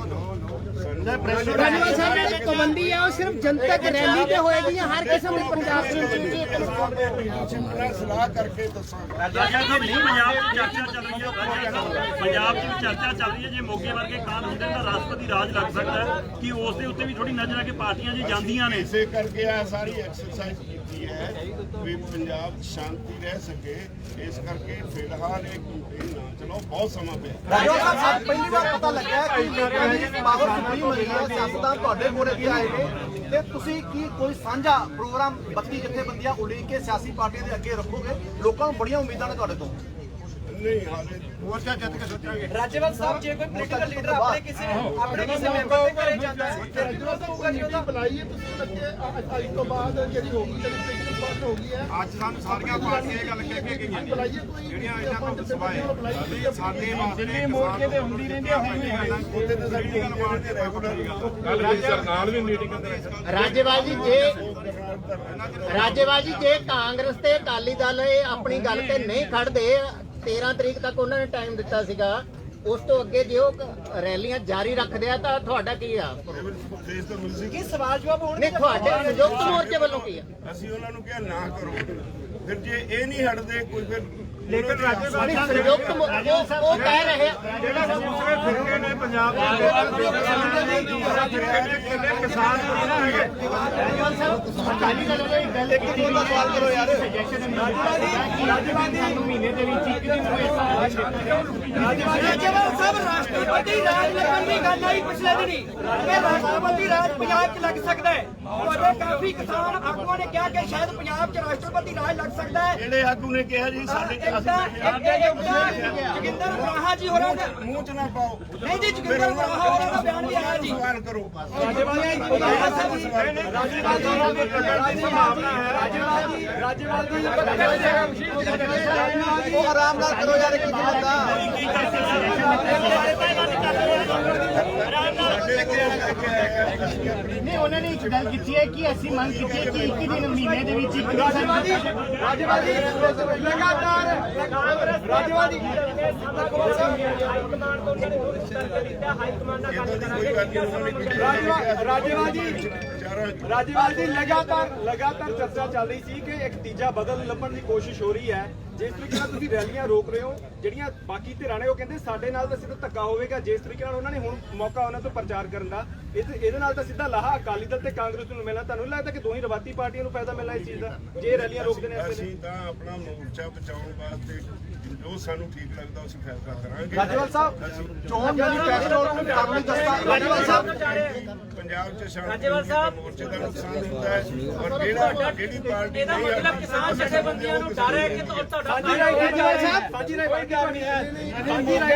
ਸਾਹਿਬ ਜਿਹੜੀ ਪਾਬੰਦੀ ਆ ਉਹ ਸਿਰਫ ਜਨਤਕ ਰੈਲੀ ਤੇ ਹੋਏਗੀ ਜਾਂ ਹਰ ਕਿਸਮ ਦੇ ਪ੍ਰਚਾਰ ਤੇ? ਸਲਾਹ ਕਰਕੇ ਦੱਸਾਂਗਾ। ਪੰਜਾਬ 'ਚ ਚਰਚਾ ਚੱਲ ਰਹੀ ਹੈ ਪੰਜਾਬ 'ਚ ਵੀ ਚਰਚਾ ਚੱਲ ਰਹੀ ਹੈ ਜੇ ਮੋਗੇ ਵਰਗੇ ਕਾਂਡ ਹੁੰਦੇ ਤਾਂ ਰਾਸ਼ਟਰਪਤੀ ਰਾਜ ਲੱਗ ਸਕਦਾ ਹੈ ਕਿ ਉਸ ਦੇ ਉੱਤੇ ਵੀ ਥੋੜੀ ਨਜ਼ਰ ਆ ਕੇ ਪਾਰਟੀਆਂ ਜੀ ਜਾਂਦੀਆਂ ਨੇ। ਇਸੇ ਕਰਕੇ ਆ ਸਾਰੀ ਐਕਸਰਸਾਈਜ਼ ਕੀਤੀ ਹੈ ਵੀ ਪੰਜਾਬ 'ਚ ਸ਼ਾਂਤੀ ਰਹਿ ਸਕੇ। ਇਸ ਕਰਕੇ ਫਿਲਹਾਲ ਇਹ ਕੈਂਪੇਨ ਨਾ ਚਲੋ ਬਹੁਤ ਸਮਾਂ ਪਿਆ। ਪਹਿਲੀ ਵਾਰ ਪਤਾ ਲੱਗਿਆ ਕਿ ਲੋਕਾਂ ਦੀ ਪਾਵਰ ਸੁਪਰੀਮ ਹੋਈ ਹੈ ਸਿਆਸਤਦਾਨ ਤੁਹਾਡੇ ਮੋੜੇ ਤੇ ਆਏ ਨੇ ਤੇ ਤੁਸੀਂ ਕੀ ਕੋਈ ਸਾਂਝਾ ਪ੍ਰੋਗਰਾਮ 32 ਜਥੇਬੰਦੀਆਂ ਉਲੀਕ ਕੇ ਸਿਆਸੀ ਪਾਰਟੀਆਂ ਦੇ ਅੱਗੇ ਰੱਖੋਗੇ? ਲੋਕਾਂ ਨੂੰ ਬੜੀਆਂ ਉਮੀਦਾਂ ਨੇ ਤੁਹਾਡੇ ਤੋਂ। ਨਹੀਂ ਹਾਲੇ ਮੋਰਚਾ ਜਿੱਤ ਕੇ ਸੋਚਾਂਗੇ। ਰਾਜੇਵਾਲ ਸਾਹਿਬ ਜੇ ਕੋਈ ਪੋਲੀਟੀਕਲ ਲੀਡਰ ਆਪਣੇ ਕਿਸੇ ਮੈਂਬਰ ਦੇ ਘਰੇ ਜਾਂਦਾ ਹੈ ਤੇ ਰਾਜੇਵਾਲ ਸਾਹਿਬ ਜਿਹੜੀ ਬੁਲਾਈ ਹੈ ਤੁਸੀਂ ਲੱਗੇ ਅੱਜ ਤੋਂ ਬਾਅਦ ਜਿਹੜੀ ਹੋਗੀ ਜਿਹੜੀ ਪਿਛਲੀ ਵਾਰ ਹੋ ਗਈ ਹੈ ਅੱਜ ਸਾਨੂੰ ਸਾਰੀਆਂ ਪਾਰਟੀਆਂ ਇਹ ਗੱਲ ਕਹਿ ਕੇ ਗਈਆਂ ਨੇ ਜਿਹੜੀਆਂ ਇਹਨਾਂ ਤੋਂ ਸਵਾਏ ਸਾਡੇ ਜਿੰਨੇ ਮੋਰਚੇ ਤੇ ਹੁੰਦੀ ਰਹਿੰਦੀ ਹੈ ਉੱਥੇ ਤੇ ਸਾਡੀ ਗੱਲ ਮਾਰਦੇ ਰੈਗੂਲਰ ਕੱਲ ਵੀ ਸਰ ਨਾਲ ਵੀ ਮੀਟਿੰਗ ਕਰਦੇ। ਰਾਜੇਵਾਲ ਜੀ ਜੇ ਕਾਂਗਰਸ ਤੇ ਅਕਾਲੀ ਦਲ ਇਹ ਆਪਣੀ ਗੱਲ ਤੇ ਨਹੀਂ ਖੜਦੇ 13 ਤਰੀਕ ਤੱਕ ਉਹਨਾਂ ਨੇ ਟਾਈਮ ਦਿੱਤਾ ਸੀਗਾ ਉਸ ਤੋਂ ਅੱਗੇ ਜੇ ਉਹ ਰੈਲੀਆਂ ਜਾਰੀ ਰੱਖਦੇ ਆ ਤਾਂ ਤੁਹਾਡਾ ਕੀ ਆ? ਦੇਸ਼ ਤੋਂ ਮਿਲ ਸੀ ਕੀ ਸਵਾਲ ਜਵਾਬ ਹੋਣਗੇ ਨਹੀਂ ਤੁਹਾਡੇ ਸੰਯੁਕਤ ਮੋਰਚੇ ਵੱਲੋਂ ਕੀ ਆ? ਅਸੀਂ ਉਹਨਾਂ ਨੂੰ ਕਿਹਾ ਨਾ ਕਰੋ। ਫਿਰ ਜੇ ਇਹ ਨਹੀਂ ਹਟਦੇ ਕੋਈ ਫਿਰ ਲੇਕਿਨ ਰਾਜੇਵਾਲ ਸੰਯੁਕਤ ਉਹ ਕਹਿ ਰਹੇ ਆ ਜਿਹੜਾ ਦੂਸਰੇ ਫਿਰਕੇ ਨੇ ਪੰਜਾਬ ਦੇ ਕਿਸਾਨ ਨਹੀਂ ਨਾ ਹੈਗੇ। ਅਕਾਲੀ ਦਲ ਵਾਲੇ ਗੱਲ ਇੱਕ ਦੋ ਦਾ ਸਵਾਲ ਕਰੋ ਯਾਰ। ਰਾਜੇਵਾਲ ਸਾਨੂੰ ਮਹੀਨੇ ਦੇ ਵਿੱਚ ਇੱਕ ਦਿਨ ਰਾਜੇਵਾਲ ਸਾਹਿਬ ਰਾਸ਼ਟਰਪਤੀ ਰਾਜ ਲੱਗਣ ਦੀ ਗੱਲ ਆਈ ਪਿਛਲੇ ਦਿਨੀ ਕਿ ਰਾਸ਼ਟਰਪਤੀ ਰਾਜ ਪੰਜਾਬ 'ਚ ਲੱਗ ਸਕਦਾ ਹੈ। ਤੁਹਾਡੇ ਕਾਫੀ ਕਿਸਾਨ ਆਗੂਆਂ ਨੇ ਕਿਹਾ ਕਿ ਸ਼ਾਇਦ ਪੰਜਾਬ 'ਚ ਰਾਸ਼ਟਰਪਤੀ ਰਾਜ ਲੱਗ ਸਕਦਾ ਹੈ। ਜਿਹੜੇ ਆਗੂ ਨੇ ਕਿਹਾ ਜੀ ਸਾਡੇ ਜੋਗਿੰਦਰ ਬਰਾਹਾ ਜੀ ਹੋਰਾਂ ਦਾ ਮੂੰਹ ਚ ਨਾ ਪਾਓ। ਨਹੀਂ ਜੀ ਜੋਗਿੰਦਰ ਬਰਾਹਾ ਹੋਰਾਂ ਦਾ ਬਿਆਨ ਵੀ ਆਇਆ ਜੀ। ਸਵਾਲ ਕਰੋ। ਉਹ ਆਰਾਮ ਨਾਲ ਕਰੋ ਯਾਰ ਕੀ ਬੰਦਾ ਨਹੀਂ ਉਹਨਾਂ ਨੇ ਇੱਕ ਗੱਲ ਕੀਤੀ ਹੈ ਕਿ ਅਸੀਂ ਮੰਗ ਕੀਤੀ ਹੈ ਕਿ 21 ਦਿਨ ਮਹੀਨੇ ਦੇ ਵਿੱਚ ਇੱਕ ਰਾਜੇਵਾਲ ਜੀ ਲਗਾਤਾਰ ਰਾਜੇਵਾਲ ਜੀ ਰਾਜੇਵਾਲ ਜੀ ਲਗਾਤਾਰ ਚਰਚਾ ਚੱਲ ਰਹੀ ਸੀ ਕਿ ਇੱਕ ਤੀਜਾ ਬਦਲ ਲੱਭਣ ਦੀ ਕੋਸ਼ਿਸ਼ ਹੋ ਰਹੀ ਹੈ। ਜਿਸ ਤਰੀਕੇ ਨਾਲ ਤੁਸੀਂ ਰੈਲੀਆਂ ਰੋਕ ਰਹੇ ਹੋ ਜਿਹੜੀਆਂ ਬਾਕੀ ਧਿਰਾਂ ਨੇ ਉਹ ਕਹਿੰਦੇ ਸਾਡੇ ਨਾਲ ਤਾਂ ਸਿੱਧਾ ਧੱਕਾ ਹੋਵੇਗਾ। ਜਿਸ ਤਰੀਕੇ ਨਾਲ ਉਹਨਾਂ ਨੇ ਹੁਣ ਮੌਕਾ ਉਹਨਾਂ ਤੋਂ ਪ੍ਰਚਾਰ ਕਰਨ ਦਾ ਇਹਦੇ ਨਾਲ ਤਾਂ ਸਿੱਧਾ ਲਾਹਾ ਅਕਾਲੀ ਦਲ ਤੇ ਕਾਂਗਰਸ ਨੂੰ ਮਿਲਣਾ। ਤੁਹਾਨੂੰ ਲੱਗਦਾ ਕਿ ਦੋਹੀ ਰਵਾਤੀ ਪਾਰਟੀਆਂ ਨੂੰ ਫਾਇਦਾ ਮਿਲਣਾ ਇਸ ਚੀਜ਼ ਦਾ ਜੇ ਰੈਲੀਆਂ ਰੋਕਦੇ ਨੇ? ਅਸੀਂ ਤਾਂ ਆਪਣਾ ਮੋਰਚਾ ਬਚਾਉਣ ਵਾਸਤੇ ਜੋ ਸਾਨੂੰ ਠੀਕ ਲੱਗਦਾ ਅਸੀਂ ਫੈਸਲਾ ਕਰਾਂਗੇ। ਰਾਜੇਵਾਲ ਸਾਹਿਬ ਚੋਣ ਮੈਨੀਫੈਸਟੋ ਨੂੰ ਕਾਨੂੰਨੀ ਦਸਤਾਵੇਜ਼ ਰਾਜੇਵਾਲ ਸਾਹਿਬ ਪੰਜਾਬ 'ਚ ਸ਼ਾਂਤੀ ਮੋਰਚੇ ਦਾ ਨੁਕਸਾਨ ਹੁੰਦਾ ਹੈ ਔਰ ਜਿਹੜੀ ਪਾਰਟੀ ਇਹਦਾ ਮਤਲਬ ਕਿਸਾਨ ਜਥੇਬੰਦੀਆਂ ਨੂੰ ਡਰ ਹੈ ਕਿ ਤੁਹਾਡਾ ਸਾਂਝੀ ਰਾਏ ਬਣ ਕੇ ਆਉਣੀ ਹੈ ਸਾਂਝੀ ਰਾਏ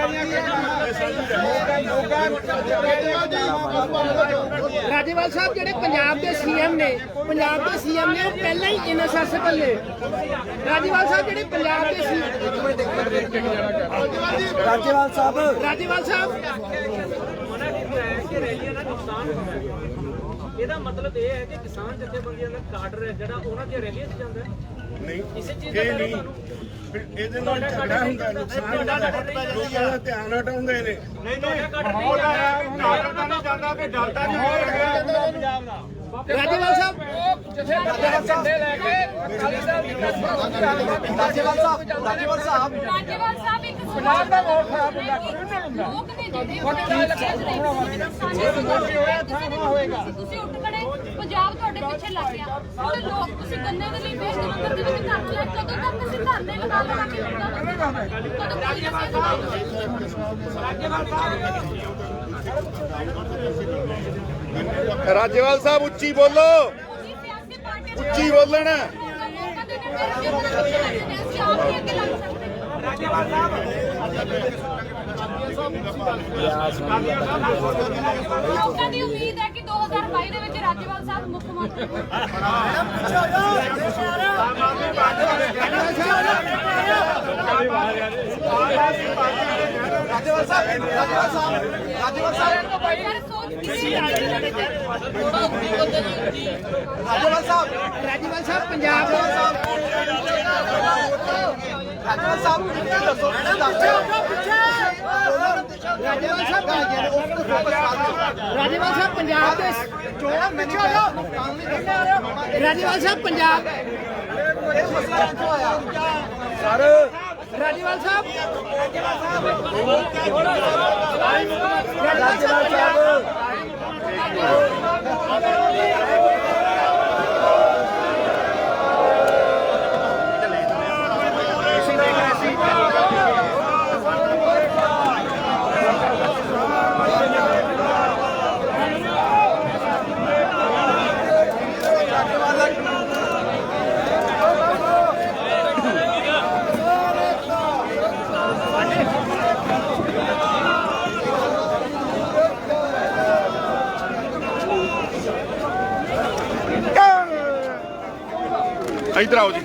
ਰਾਜੇਵਾਲ ਸਾਹਿਬ ਜਿਹੜੇ ਪੰਜਾਬ ਦੇ ਸੀਐਮ ਨੇ ਉਹ ਪਹਿਲਾਂ ਹੀ ਇਨਸੈਸਿਬਲ ਨੇ। ਰਾਜੇਵਾਲ ਸਾਹਿਬ ਜਿਹੜੇ ਪੰਜਾਬ ਦੇ ਰਾਜੇਵਾਲ ਸਾਹਿਬ ਮਨਾ ਕੀਤਾ ਹੈ ਕਿ ਰੈਲੀਆਂ ਦਾ ਨੁਕਸਾਨ ਹੁੰਦਾ ਹੈ। ਇਹਦਾ ਮਤਲਬ ਇਹ ਹੈ ਕਿ ਕਿਸਾਨ ਜਥੇਬੰਦੀਆਂ ਦਾ ਕਾਡਰ ਹੈ ਜਿਹੜਾ ਉਹਨਾਂ ਦੀਆਂ ਰੈਲੀਆਂ 'ਚ ਜਾਂਦਾ ਹੈ। ਨਹੀਂ ਇਸੇ ਚੀਜ਼ ਇਹ ਦਾ ਨਹੀਂ ਫਿਰ ਇਹਦੇ ਨਾਲ ਝਗੜਾ ਹੁੰਦਾ ਨੁਕਸਾਨ ਹੁੰਦਾ ਲੋਕਾਂ ਦਾ ਧਿਆਨ ਹਟਾਉਂਦੇ ਨੇ ਮਾਹੌਲ ਆਇਆ ਹੁਣ ਆਰਡਰ ਤਾਂ ਨਹੀਂ ਜਾਂਦਾ ਵੀ ਡਰਦਾ ਨਹੀਂ ਹੋਏਗਾ ਪੰਜਾਬ ਦਾ। ਰਾਜੇਵਾਲ ਸਾਹਿਬ ਜਿੱਥੇ ਝੰਡੇ ਲੈ ਕੇ ਰਾਜੇਵਾਲ ਸਾਹਿਬ ਪੰਜਾਬ ਇੱਕ ਦਾ ਮਾਹੌਲ ਖਰਾਬ ਹੁੰਦਾ ਕਿਹਨਾਂ ਹੁੰਦਾ ਲੋਕ ਨੇ ਜਿਹੜੇ ਤੁਹਾਡੇ ਨਾਲ ਇਲੈਕਸ਼ਨ ਤੁਸੀਂ ਉੱਠ ਖੜੇ ਪੰਜਾਬ ਤੁਹਾਡੇ ਪਿੱਛੇ ਲੱਗ ਗਿਆ ਹੁਣ ਲੋਕ ਤੁਸੀਂ ਗੰਨੇ ਦੇ ਲਈ ਵੇਚ ਜਲੰਧਰ ਦੇ ਵਿੱਚ ਧਰਨਾ ਲਾਇਆ ਕਦੋਂ ਤੱਕ ਤੁਸੀਂ ਧਰਨੇ ਲਗਾ ਕੇ ਕਦੋਂ ਰਾਜੇਵਾਲ ਸਾਹਿਬ ਉੱਚੀ ਬੋਲੋ ਉੱਚੀ ਬੋਲਣ ਲੋਕਾਂ ਦੀ ਉਮੀਦ ਹੈ ਕਿ 2022 ਦੇ ਵਿੱਚ ਰਾਜੇਵਾਲ ਸਾਹਿਬ ਮੁੱਖ ਮੰਤਰੀ ਰਾਜੇਵਾਲ ਸਾਹਿਬ ਪੰਜਾਬ ਰਾਜੇਵਾਲ ਸਾਹਿਬ ਪੰਜਾਬ ਦੇ ਰਾਜੇਵਾਲ ਸਾਹਿਬ ਪੰਜਾਬ ਰਾਜੇਵਾਲ ਸਾਹਿਬ ਇੱਧਰ ਆਓ ਜੀ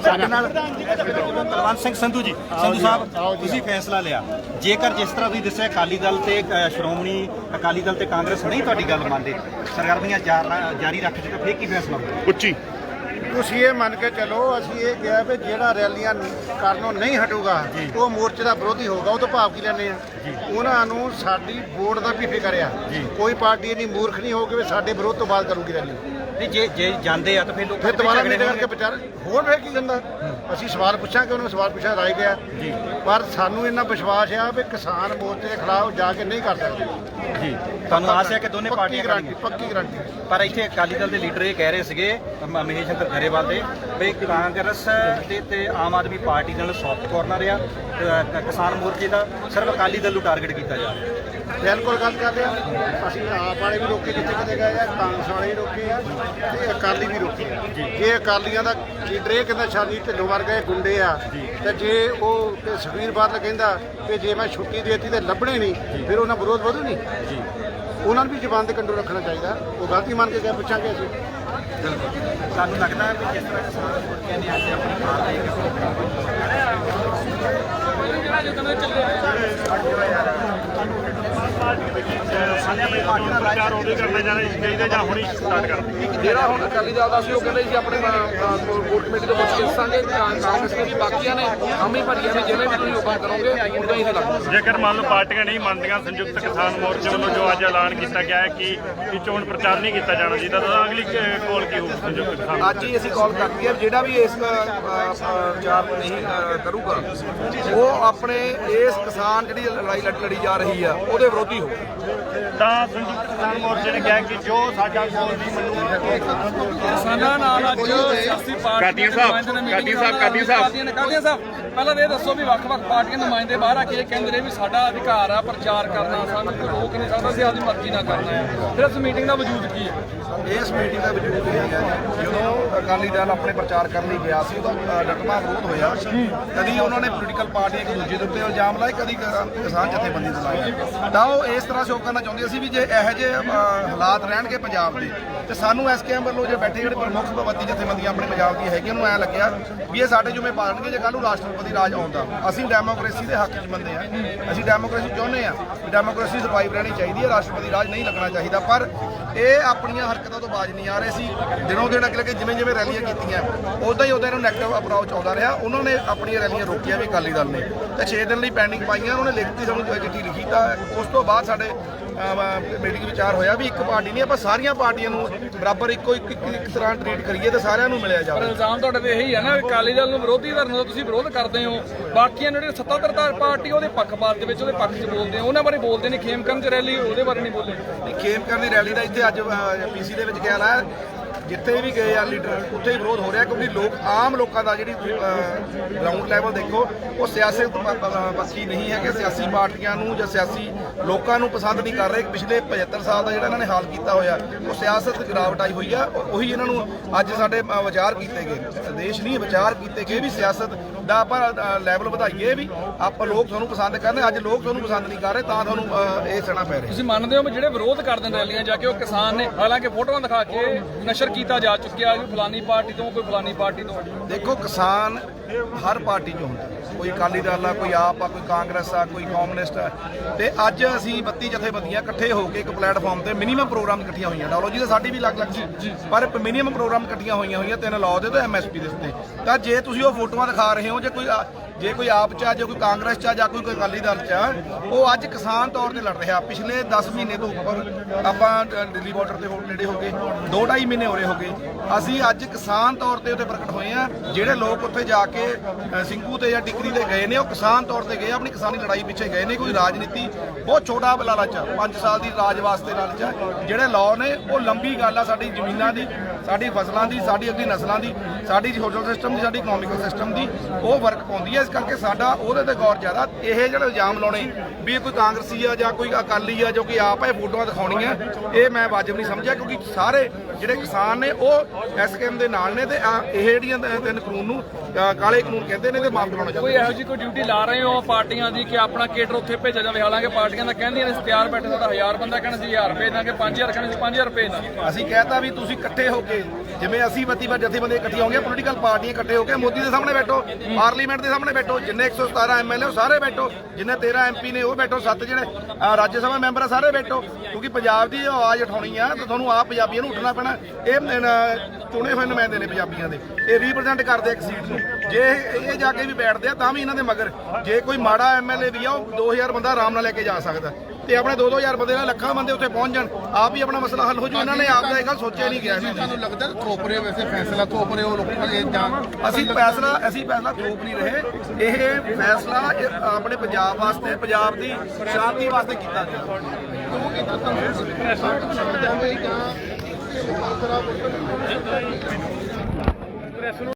ਸਾਡੇ ਨਾਲ ਕੁਲਵੰਤ ਸਿੰਘ ਸੰਧੂ ਜੀ। ਸੰਧੂ ਸਾਹਿਬ ਤੁਸੀਂ ਫੈਸਲਾ ਲਿਆ, ਜੇਕਰ ਜਿਸ ਤਰ੍ਹਾਂ ਤੁਸੀਂ ਦੱਸਿਆ ਅਕਾਲੀ ਦਲ ਤੇ ਸ਼੍ਰੋਮਣੀ ਅਕਾਲੀ ਦਲ ਤੇ ਕਾਂਗਰਸ ਨਹੀਂ ਤੁਹਾਡੀ ਗੱਲ ਮੰਨਦੇ, ਸਰਗਰਮੀਆਂ ਜਾਰੀ ਰੱਖ ਦਿੱਤਾ, ਫਿਰ ਕੀ ਫੈਸਲਾ ਹੋਊਗਾ? ਉੱਚੀ ਤੁਸੀਂ ਇਹ ਮੰਨ ਕੇ ਚੱਲੋ, ਅਸੀਂ ਇਹ ਕਿਹਾ ਵੀ ਜਿਹੜਾ ਰੈਲੀਆਂ ਕਰਨੋਂ ਨਹੀਂ ਹਟੂਗਾ ਉਹ ਮੋਰਚੇ ਦਾ ਵਿਰੋਧੀ ਹੋਊਗਾ। ਉਹ ਤੋਂ ਭਾਵ ਕੀ ਲੈਂਦੇ ਆ, ਉਹਨਾਂ ਨੂੰ ਸਾਡੀ ਵੋਟ ਦਾ ਵੀ ਫਿਕਰ ਆ। ਕੋਈ ਪਾਰਟੀ ਇੰਨੀ ਮੂਰਖ ਨਹੀਂ ਹੋਊਗੀ ਵੀ ਸਾਡੇ ਵਿਰੋਧ ਤੋਂ ਬਾਅਦ ਕਰੂਗੀ ਰੈਲੀ। ਨਹੀਂ ਜੇ ਜਾਂਦੇ ਆ ਤਾਂ ਫਿਰ ਲੋਕ ਫਿਰ ਦੁਬਾਰਾ ਮੀਟਿੰਗ ਕਰਕੇ ਵਿਚਾਰ ਹੋਰ ਫਿਰ ਕੀ ਕਹਿੰਦਾ, ਅਸੀਂ ਸਵਾਲ ਪੁੱਛਾਂਗੇ, ਉਹਨਾਂ ਨੂੰ ਸਵਾਲ ਪੁੱਛਿਆ ਰਾਏ ਗਿਆ ਪਰ ਸਾਨੂੰ ਇੰਨਾ ਵਿਸ਼ਵਾਸ ਆ ਵੀ ਕਿਸਾਨ ਮੋਰਚੇ ਦੇ ਖਿਲਾਫ ਜਾ ਕੇ ਨਹੀਂ ਕਰ ਸਕਦੇ ਜੀ। ਤੁਹਾਨੂੰ ਆਸ ਹੈ ਕਿ ਦੋਨੇ ਪਾਰਟੀਆਂ ਗਰੰਟੀ, ਪੱਕੀ ਗਰੰਟੀ। ਪਰ ਇੱਥੇ ਅਕਾਲੀ ਦਲ ਦੇ ਲੀਡਰ ਇਹ ਕਹਿ ਰਹੇ ਸੀਗੇ ਮਹੇਸ਼ ਸ਼ੰਕਰ ਗਰੇਵਾਲ ਦੇ ਵੀ ਕਾਂਗਰਸ ਤੇ ਆਮ ਆਦਮੀ ਪਾਰਟੀ ਨਾਲ ਸੌਫਟ ਕਾਰਨਰ ਆ, ਕਿਸਾਨ ਮੋਰਚੇ ਦਾ ਸਿਰਫ ਅਕਾਲੀ ਦਲ ਨੂੰ ਟਾਰਗੇਟ ਕੀਤਾ ਜਾ ਰਿਹਾ। ਬਿਲਕੁਲ ਗੱਲ ਕਰ ਰਿਹਾ, ਅਸੀਂ ਆਪ ਵਾਲੇ ਵੀ ਰੋਕੇ ਜਿੱਥੇ ਕਿਤੇ ਗਏ ਆ, ਕਾਂਗਰਸ ਵਾਲੇ ਵੀ ਰੋਕੇ ਆ ਤੇ ਅਕਾਲੀ ਵੀ ਰੋਕੇ ਆ। ਜੇ ਅਕਾਲੀਆਂ ਦਾ ਲੀਡਰ ਇਹ ਕਹਿੰਦਾ ਸ਼ਾਦੀ ਢਿੱਲੋਂ ਵਰਗੇ ਗੁੰਡੇ ਆ, ਤੇ ਜੇ ਉਹ ਸੁਖਬੀਰ ਬਾਦਲ ਕਹਿੰਦਾ ਕਿ ਜੇ ਮੈਂ ਛੁੱਟੀ ਦੇਤੀ ਤੇ ਲੱਭਣੇ ਨਹੀਂ, ਫਿਰ ਉਹਨਾਂ ਵਿਰੋਧ ਵਧੂ ਨਹੀਂ। ਉਹਨਾਂ ਨੂੰ ਵੀ ਜ਼ੁਬਾਨ ਦੇ ਕੰਢੋਂ ਰੱਖਣਾ ਚਾਹੀਦਾ। ਉਹ ਗਲਤੀ ਮੰਨ ਕੇ ਗਏ, ਪੁੱਛਾਂਗੇ ਅਸੀਂ। ਸਾਨੂੰ ਲੱਗਦਾ ਹੈ ਕਿ ਜਿਸ ਤਰ੍ਹਾਂ ਕਿਸਾਨ ਮੋਰਚੇ ਨੇ ਅੱਜ ਆਪਣੀ ਹਾਰ ਲਈ ਜਿਹੜਾ ਹੁਣ ਅਕਾਲੀ ਦਲ ਦਾ ਸੀ ਉਹ ਕਹਿੰਦੇ ਸੀ ਆਪਣੇ ਕੋਰ ਕਮੇਟੀ ਤੋਂ ਪੁੱਛ ਕੇ ਦੱਸਾਂਗੇ, ਕਾਂਗਰਸ ਦੇ ਵੀ ਬਾਕੀਆਂ ਨੇ ਆਮੀ ਭਰੀਆਂ ਨੇ, ਜਿਵੇਂ ਵੀ ਤੁਸੀਂ ਹੁਕਮ ਕਰੋਗੇ ਉਦਾਂ ਹੀ ਲੱਗਦਾ। ਜੇਕਰ ਮੰਨ ਲਓ ਪਾਰਟੀਆਂ ਨਹੀਂ ਮੰਨਦੀਆਂ, ਸੰਯੁਕਤ ਕਿਸਾਨ ਮੋਰਚੇ ਵੱਲੋਂ ਜੋ ਅੱਜ ਐਲਾਨ ਕੀਤਾ ਗਿਆ ਹੈ ਕਿ ਚੋਣ ਪ੍ਰਚਾਰ ਨਹੀਂ ਕੀਤਾ ਜਾਣਾ ਚਾਹੀਦਾ, ਤਾਂ ਅਗਲੀ ਕੋਲ ਕੀ ਹੋਊ ਸੰਯੁਕਤ ਕਿਸਾਨ? ਅੱਜ ਹੀ ਅਸੀਂ ਕਾਲ ਕਰਤੀ ਹੈ, ਜਿਹੜਾ ਵੀ ਇਸ ਪ੍ਰਚਾਰ ਨਹੀਂ ਕਰੂਗਾ ਉਹ ਆਪਣੇ ਇਸ ਕਿਸਾਨ ਜਿਹੜੀ ਲੜਾਈ ਲੜੀ ਜਾ ਰਹੀ ਆ ਉਹਦੇ ਵਿਰੋਧੀ ਹੋ। ਤਾਂ ਸੰਯੁਕਤ ਕਿਸਾਨ ਮੋਰਚੇ ਨੇ ਕਿਹਾ ਕਿ ਜੋ ਸਾਡਾ ਕੋਲ ਨਹੀਂ ਮੰਨੂਗਾ ਕਿਸਾਨਾਂ ਨਾਲ ਅੱਜ ਸਿਆਸੀ ਪਾਰਟੀਆਂ ਦੇ ਨੁਮਾਇੰਦੇ ਨੇ ਕਾਦੀਆਂ ਸਾਹਿਬ ਪਹਿਲਾਂ ਇਹ ਦੱਸੋ ਵੀ ਵੱਖ-ਵੱਖ ਪਾਰਟੀਆਂ ਨੁਮਾਇੰਦੇ ਬਾਹਰ ਆ ਕੇ ਇਹ ਕਹਿੰਦੇ ਨੇ ਵੀ ਸਾਡਾ ਅਧਿਕਾਰ ਆ ਪ੍ਰਚਾਰ ਕਰਨਾ, ਸਾਨੂੰ ਕੋਈ ਰੋਕ ਨਹੀਂ ਸਕਦਾ, ਅਸੀਂ ਆਪਣੀ ਮਰਜ਼ੀ ਨਾਲ ਕਰਨਾ ਹੈ। ਫਿਰ ਇਸ ਮੀਟਿੰਗ ਦਾ ਵਜੂਦ ਕੀ ਹੈ? ਇਸ ਮੀਟਿੰਗ ਦਾ ਵਜੂਦ ਇਹ ਹੈ ਜਦੋਂ ਅਕਾਲੀ ਦਲ ਆਪਣੇ ਪ੍ਰਚਾਰ ਕਰਨ ਲਈ ਗਿਆ ਸੀ ਉਹਦਾ ਡਟਵਾ ਵਿਰੋਧ ਹੋਇਆ। ਕਦੀ ਉਹਨਾਂ ਨੇ ਪੋਲੀਟੀਕਲ ਪਾਰਟੀ ਇੱਕ ਦੂਜੇ ਦੇ ਉੱਤੇ ਇਲਜ਼ਾਮ ਲਾਏ, ਕਦੀ ਕਿਸਾਨ ਜਥੇਬੰਦੀ ਤੇ ਲਾਏ। ਤਾਂ ਉਹ ਇਸ ਤਰ੍ਹਾਂ ਸ਼ੋਅ ਕਰਨਾ ਚਾਹੁੰਦੇ ਸੀ ਵੀ ਜੇ ਇਹੋ ਜਿਹੇ ਹਾਲਾਤ ਰਹਿਣਗੇ ਪੰਜਾਬ ਦੇ ਤੇ ਸਾਨੂੰ ਐਸਕੇਐਮ ਵੱਲੋਂ ਜੇ ਬੈਠੇ ਜਿਹੜੇ ਪ੍ਰਮੁੱਖ ਵਿਭਾਤੀ ਜਥੇਬੰਦੀਆਂ ਆਪਣੇ ਪੰਜਾਬ ਦੀ ਹੈਗੀਆਂ, ਉਹਨੂੰ ਐਂ ਲੱਗਿਆ ਵੀ ਇਹ ਸਾਡੇ ਜੁਮੇ ਪਾਲਣਗੇ ਜੇ ਕੱਲ੍ਹ ਨੂੰ ਰਾਸ਼ਟਰਪਤੀ ਰਾਜ ਆਉਂਦਾ। ਅਸੀਂ ਡੈਮੋਕ੍ਰੇਸੀ ਦੇ ਹੱਕ 'ਚ ਬੰਦੇ ਆ, ਅਸੀਂ ਡੈਮੋਕ੍ਰੇਸੀ ਚਾਹੁੰਦੇ ਆ, ਡੈਮੋਕ੍ਰੇਸੀ ਸਰਵਾਈਵ ਰਹਿਣੀ ਚਾਹੀਦੀ ਹੈ, ਰਾਸ਼ਟਰਪਤੀ ਰਾਜ ਨਹੀਂ ਲੱਗਣਾ ਚਾਹੀਦਾ। ਪਰ ਇਹ ਆਪਣੀਆਂ ਹਰਕਤਾਂ ਤੋਂ ਬਾਜ਼ ਨਹੀਂ ਆ ਰਹੇ ਸੀ। ਦਿਨੋਂ ਦਿਨ ਅੱਗੇ ਜਿਵੇਂ ਜਿਵੇਂ ਰੈਲੀਆਂ ਕੀਤੀਆਂ ਉਦਾਂ ਹੀ ਉਹਦਾ ਇਹਨੂੰ ਨੈਗੇਟਿਵ ਅਪਰੋਚ ਆਉਂਦਾ ਰਿਹਾ। ਉਹਨਾਂ ਨੇ ਆਪਣੀਆਂ ਰੈਲੀਆਂ ਰੋਕੀਆਂ ਵੀ ਅਕਾਲੀ ਦਲ ਨੇ ਤੇ 6 ਦਿਨ ਲਈ ਪੈਂਡਿੰਗ ਪਾਈਆਂ। ਉਹਨੇ ਲਿਖਤੀ ਸਾਨੂੰ ਚਿੱਠੀ ਲਿਖੀ ਤਾਂ ਉਸ ਤੋਂ ਬਾਅਦ ਸਾਡੇ ਮੀਟਿੰਗ ਵਿਚਾਰ ਹੋਇਆ ਵੀ ਇੱਕ ਪਾਰਟੀ ਨਹੀਂ, ਆਪਾਂ ਸਾਰੀਆਂ ਪਾਰਟੀਆਂ ਨੂੰ ਬਰਾਬਰ ਇੱਕ ਤਰ੍ਹਾਂ ਟ੍ਰੀਟ ਕਰੀਏ ਤੇ ਸਾਰਿਆਂ ਨੂੰ ਮਿਲਿਆ ਜਾਵੇ। ਪਰ ਇਲਜ਼ਾਮ ਤੁਹਾਡੇ ਤੇ ਇਹੀ ਹੈ ਨਾ, ਅਕਾਲੀ ਦਲ ਨੂੰ ਵਿਰੋਧੀ ਧਿਰ ਨੂੰ ਤੁਸੀਂ ਵਿਰੋਧ ਕਰਦੇ ਹੋ, ਬਾਕੀਆਂ ਜਿਹੜੇ ਸੱਤਾਧਾਰ ਪਾਰਟੀ ਉਹਦੇ ਪੱਖਪਾਤ ਦੇ ਵਿੱਚ ਉਹਦੇ ਪੱਖ 'ਚ ਬੋਲਦੇ ਹੋ, ਉਹਨਾਂ ਬਾਰੇ ਬੋਲਦੇ ਨੇ। ਖੇਮਕਰਨ 'ਚ ਰੈਲੀ ਉਹਦੇ ਬਾਰੇ ਨਹੀਂ ਬੋਲੇ। ਖੇਮਕਰਨ ਦੀ ਰੈਲੀ ਦਾ ਇੱਥੇ ਅੱਜ ਪੀਸੀ ਦੇ ਵਿੱਚ ਗਿਆ ਨਾ, ਜਿੱਥੇ ਵੀ ਗਏ ਆ ਲੀਡਰ ਉੱਥੇ ਹੀ ਵਿਰੋਧ ਹੋ ਰਿਹਾ ਕਿਉਂਕਿ ਲੋਕ ਆਮ ਲੋਕਾਂ ਦਾ ਜਿਹੜੀ ਗਰਾਊਂਡ ਲੈਵਲ ਦੇਖੋ ਉਹ ਸਿਆਸਤ ਪੱਖੀ ਨਹੀਂ ਹੈ ਕਿ ਸਿਆਸੀ ਪਾਰਟੀਆਂ ਨੂੰ ਜਾਂ ਸਿਆਸੀ ਲੋਕਾਂ ਨੂੰ ਪਸੰਦ ਨਹੀਂ ਕਰ ਰਹੇ। ਪਿਛਲੇ 75 ਸਾਲ ਦਾ ਜਿਹੜਾ ਇਹਨਾਂ ਨੇ ਹਾਲ ਕੀਤਾ ਹੋਇਆ ਉਹ ਸਿਆਸਤ ਗਿਰਾਵਟ ਆਈ ਹੋਈ ਆ। ਉਹੀ ਇਹਨਾਂ ਨੂੰ ਅੱਜ ਸਾਡੇ ਵਿਚਾਰ ਕੀਤੇ ਗਏ, ਦੇਸ਼ ਨਹੀਂ ਵਿਚਾਰ ਕੀਤੇ ਗਏ ਵੀ ਸਿਆਸਤ ਦਾ ਆਪਾਂ ਲੈਵਲ ਵਧਾਈਏ, ਵੀ ਆਪਾਂ ਲੋਕ ਤੁਹਾਨੂੰ ਪਸੰਦ ਕਰਦੇ। ਅੱਜ ਲੋਕ ਤੁਹਾਨੂੰ ਪਸੰਦ ਨਹੀਂ ਕਰ ਰਹੇ ਤਾਂ ਤੁਹਾਨੂੰ ਇਹ ਸਹਿਣਾ ਪੈ ਰਿਹਾ। ਤੁਸੀਂ ਮੰਨਦੇ ਹੋ ਵੀ ਜਿਹੜੇ ਵਿਰੋਧ ਕਰਦੇ ਨੇ ਰੈਲੀਆਂ ਜਾ ਕੇ ਉਹ ਕਿਸਾਨ ਨੇ, ਹਾਲਾਂਕਿ ਫੋਟੋਆਂ ਦਿਖਾ ਕੇ ਨਸ਼ਰ ਕੀਤਾ ਜਾ ਚੁੱਕਿਆ ਕਿ ਫਲਾਨੀ ਪਾਰਟੀ ਤੋਂ ਕੋਈ ਫਲਾਨੀ ਪਾਰਟੀ ਤੋਂ। ਦੇਖੋ ਕਿਸਾਨ ਹਰ ਪਾਰਟੀ 'ਚ ਹੁੰਦਾ, ਕੋਈ ਅਕਾਲੀ ਦਲ ਆ, ਕੋਈ ਆਪ ਆ, ਕੋਈ ਕਾਂਗਰਸ ਆ, ਕੋਈ ਕਮਿਊਨਿਸਟ ਆ। ਤੇ ਅੱਜ ਅਸੀਂ 32 ਜਥੇਬੰਦੀਆਂ ਇਕੱਠੇ ਹੋ ਕੇ ਇੱਕ ਪਲੇਟਫਾਰਮ ਤੇ ਮਿਨੀਮਮ ਪ੍ਰੋਗਰਾਮ ਇਕੱਠੀਆਂ ਹੋਈਆਂ। ਡਾਇਲੋਜੀ ਤਾਂ ਸਾਡੀ ਵੀ ਅਲੱਗ-ਅਲੱਗ ਸੀ ਪਰ ਮਿਨੀਮਮ ਪ੍ਰੋਗਰਾਮ ਇਕੱਠੀਆਂ ਹੋਈਆਂ 3 ਲਾਅ ਦੇ ਤੇ ਐਮਐਸਪੀ ਦੇ ਉੱਤੇ। ਤਾਂ ਜੇ ਤੁਸੀਂ ਉਹ ਫੋਟੋਆਂ ਦਿਖਾ ਰਹੇ ਹੋ, ਜੇ ਕੋਈ ਆਪ 'ਚ ਆ, ਜੇ ਕੋਈ ਕਾਂਗਰਸ 'ਚ ਆ ਜਾਂ ਕੋਈ ਅਕਾਲੀ ਦਲ 'ਚ ਆ, ਉਹ ਅੱਜ ਕਿਸਾਨ ਤੌਰ ਤੇ ਲੜ ਰਿਹਾ। ਪਿਛਲੇ 10 ਮਹੀਨੇ ਤੋਂ ਉੱਪਰ ਆਪਾਂ ਦਿੱਲੀ ਬਾਰਡਰ ਤੇ ਨੇੜੇ ਹੋ ਗਏ, 2-2.5 ਮਹੀਨੇ ਹੋ ਰਹੇ ਹੋ ਗਏ। ਅਸੀਂ ਅੱਜ ਕਿਸਾਨ ਤੌਰ ਤੇ ਉੱਤੇ ਪ੍ਰਗਟ ਹੋਏ ਆ। ਜਿਹੜੇ ਲੋਕ ਉੱਥੇ ਜਾ ਕੇ ਸਿੰਘੂ ਤੇ ਜਾਂ ਟਿਕਰੀ ਤੇ ਗਏ ਨੇ ਉਹ ਕਿਸਾਨ ਤੌਰ ਤੇ ਗਏ, ਆਪਣੀ ਕਿਸਾਨੀ ਲੜਾਈ ਪਿੱਛੇ ਗਏ ਨੇ। ਕੋਈ ਰਾਜਨੀਤੀ ਬਹੁਤ ਛੋਟਾ ਲਾਲਚ ਆ, 5 ਸਾਲ ਦੀ ਰਾਜ ਵਾਸਤੇ ਲਾਲਚ ਆ। ਜਿਹੜੇ ਲਾਅ ਨੇ ਉਹ ਲੰਬੀ ਗੱਲ ਆ, ਸਾਡੀ ਜ਼ਮੀਨਾਂ ਦੀ, ਸਾਡੀ ਫਸਲਾਂ ਦੀ, ਸਾਡੀ ਅੱਗੇ ਨਸਲਾਂ ਦੀ, ਸਾਡੀ ਸੋਸ਼ਲ ਸਿਸਟਮ ਦੀ, ਸਾਡੀ ਇਕਨੋਮਿਕਲ ਸਿਸਟਮ ਦੀ ਉਹ ਵਰਕ ਪਾਉਂਦੀ ਹੈ। ਇਸ ਕਰਕੇ ਸਾਡਾ ਉਹਦੇ ਤੇ ਗੌਰ ਜ਼ਿਆਦਾ। ਇਹ ਜਿਹੜੇ ਇਲਜ਼ਾਮ ਲਾਉਣੇ ਵੀ ਕੋਈ ਕਾਂਗਰਸੀ ਆ ਜਾਂ ਕੋਈ ਅਕਾਲੀ ਆ ਜੋ ਕਿ ਆਪ ਇਹ ਫੋਟੋਆਂ ਦਿਖਾਉਣੀਆਂ, ਇਹ ਮੈਂ ਵਾਜਬ ਨਹੀਂ ਸਮਝਿਆ ਕਿਉਂਕਿ ਸਾਰੇ ਜਿਹੜੇ ਕਿਸਾਨ ਨੇ ਉਹ ਐਸਕੇਐਮ ਦੇ ਨਾਲ ਨੇ ਤੇ ਇਹ ਜਿਹੜੀਆਂ 3 ਕਾਨੂੰਨ ਨੂੰ ਕਾਲੇ ਕਾਨੂੰਨ ਕਹਿੰਦੇ ਨੇ ਤੇ ਮਾਫ ਕਰਾਉਣਾ ਚਾਹੀਦਾ। ਕੋਈ ਇਹੋ ਜਿਹੀ ਕੋਈ ਡਿਊਟੀ ਲਾ ਰਹੇ ਹੋ ਪਾਰਟੀਆਂ ਦੀ ਕਿ ਆਪਣਾ ਕੇਡਰ ਉੱਥੇ ਭੇਜਿਆ ਜਾਵੇ? ਹਾਲਾਂਕਿ ਪਾਰਟੀਆਂ ਤਾਂ ਕਹਿੰਦੀਆਂ ਨੇ ਤਿਆਰ ਬੈਠੇ ਸਾਡਾ 1000 ਬੰਦਾ ਕਹਿੰਦਾ ਸੀ 1000 ਰੁਪਏ ਦਾਂਗੇ, 5000 ਕਹਿੰਦੇ ਸੀ 5000 ਰੁਪਏ ਦਾਂਗੇ। ਅਸੀਂ ਕਹਿਤਾ ਵੀ ਤੁਸੀਂ ਇਕੱਠੇ ਹੋ ਕੇ ਜਿਵੇਂ ਅਸੀਂ 32 ਜਥੇਬੰਦੀਆਂ ਇਕੱਠੀਆਂ ਹੋ ਗਈਆਂ, ਪੋਲੀਟੀਕਲ ਪਾਰਟੀਆਂ ਇਕੱਠੇ ਹੋ ਕੇ ਮੋਦੀ ਦੇ ਸਾਹਮਣੇ ਬੈਠੋ, ਪਾਰਲੀਮੈਂਟ ਦੇ ਸਾਹਮਣੇ ਬੈਠੋ, ਜਿੰਨੇ 117 ਐਮਐਲਏ ਉਹ ਸਾਰੇ ਬੈਠੋ, ਜਿੰਨੇ 13 ਐਮਪੀ ਨੇ ਉਹ ਬੈਠੋ, 7 ਜਿਹੜੇ ਰਾਜ ਸਭਾ ਮੈਂਬਰ ਆ ਸਾਰੇ ਬੈਠੋ। ਕਿਉਂਕਿ ਪੰਜਾਬ ਦੀ ਆਵਾਜ਼ ਉਠਾਉਣੀ ਆ ਤਾਂ ਤੁਹਾਨੂੰ ਆਪ ਪੰਜਾਬੀਆਂ ਨੂੰ ਉੱਠਣਾ ਪੈਣਾ। ਇਹ ਚੁਣੇ ਹੋਏ ਨੁਮਾਇੰਦੇ ਨੇ ਪੰਜਾਬੀਆਂ ਦੇ, ਇਹ ਰਿਪਰੈਜ਼ੈਂਟ ਕਰਦੇ ਇੱਕ ਸੀਟ ਨੂੰ। ਜੇ ਇਹ ਜਾ ਕੇ ਵੀ ਬੈਠਦੇ ਆ ਤਾਂ ਵੀ ਇਹਨਾਂ ਦੇ ਮਗਰ ਜੇ ਕੋਈ ਮਾੜਾ ਐਮਐਲਏ ਵੀ ਆ ਉਹ 2000 ਬੰਦਾ ਆਰਾਮ ਨਾਲ ਲੈ ਕੇ ਜਾ ਸਕਦਾ ਤੇ ਆਪਣੇ 2-2000 ਬੰਦੇ ਨਾਲ ਲੱਖਾਂ ਬੰਦੇ ਉੱਥੇ ਪਹੁੰਚ ਜਾਣ, ਆਪ ਹੀ ਆਪਣਾ ਮਸਲਾ ਹੱਲ ਹੋ ਜੂ। ਇਹਨਾਂ ਨੇ ਆਪ ਦਾ ਇਹ ਗੱਲ ਸੋਚਿਆ ਨਹੀਂ ਗਿਆ। ਤੁਹਾਨੂੰ ਲੱਗਦਾ ਥੋਪ ਰਹੇ ਹੋ, ਵੈਸੇ ਫੈਸਲਾ ਥੋਪ ਰਹੇ ਹੋ ਲੋਕਾਂ ਦੇ ਜਾਂ ਅਸੀਂ ਫੈਸਲਾ ਥੋਪ ਨਹੀਂ ਰਹੇ। ਇਹ ਫੈਸਲਾ ਆਪਣੇ ਪੰਜਾਬ ਵਾਸਤੇ, ਪੰਜਾਬ ਦੀ ਸ਼ਾਂਤੀ ਵਾਸਤੇ ਕੀਤਾ ਗਿਆ।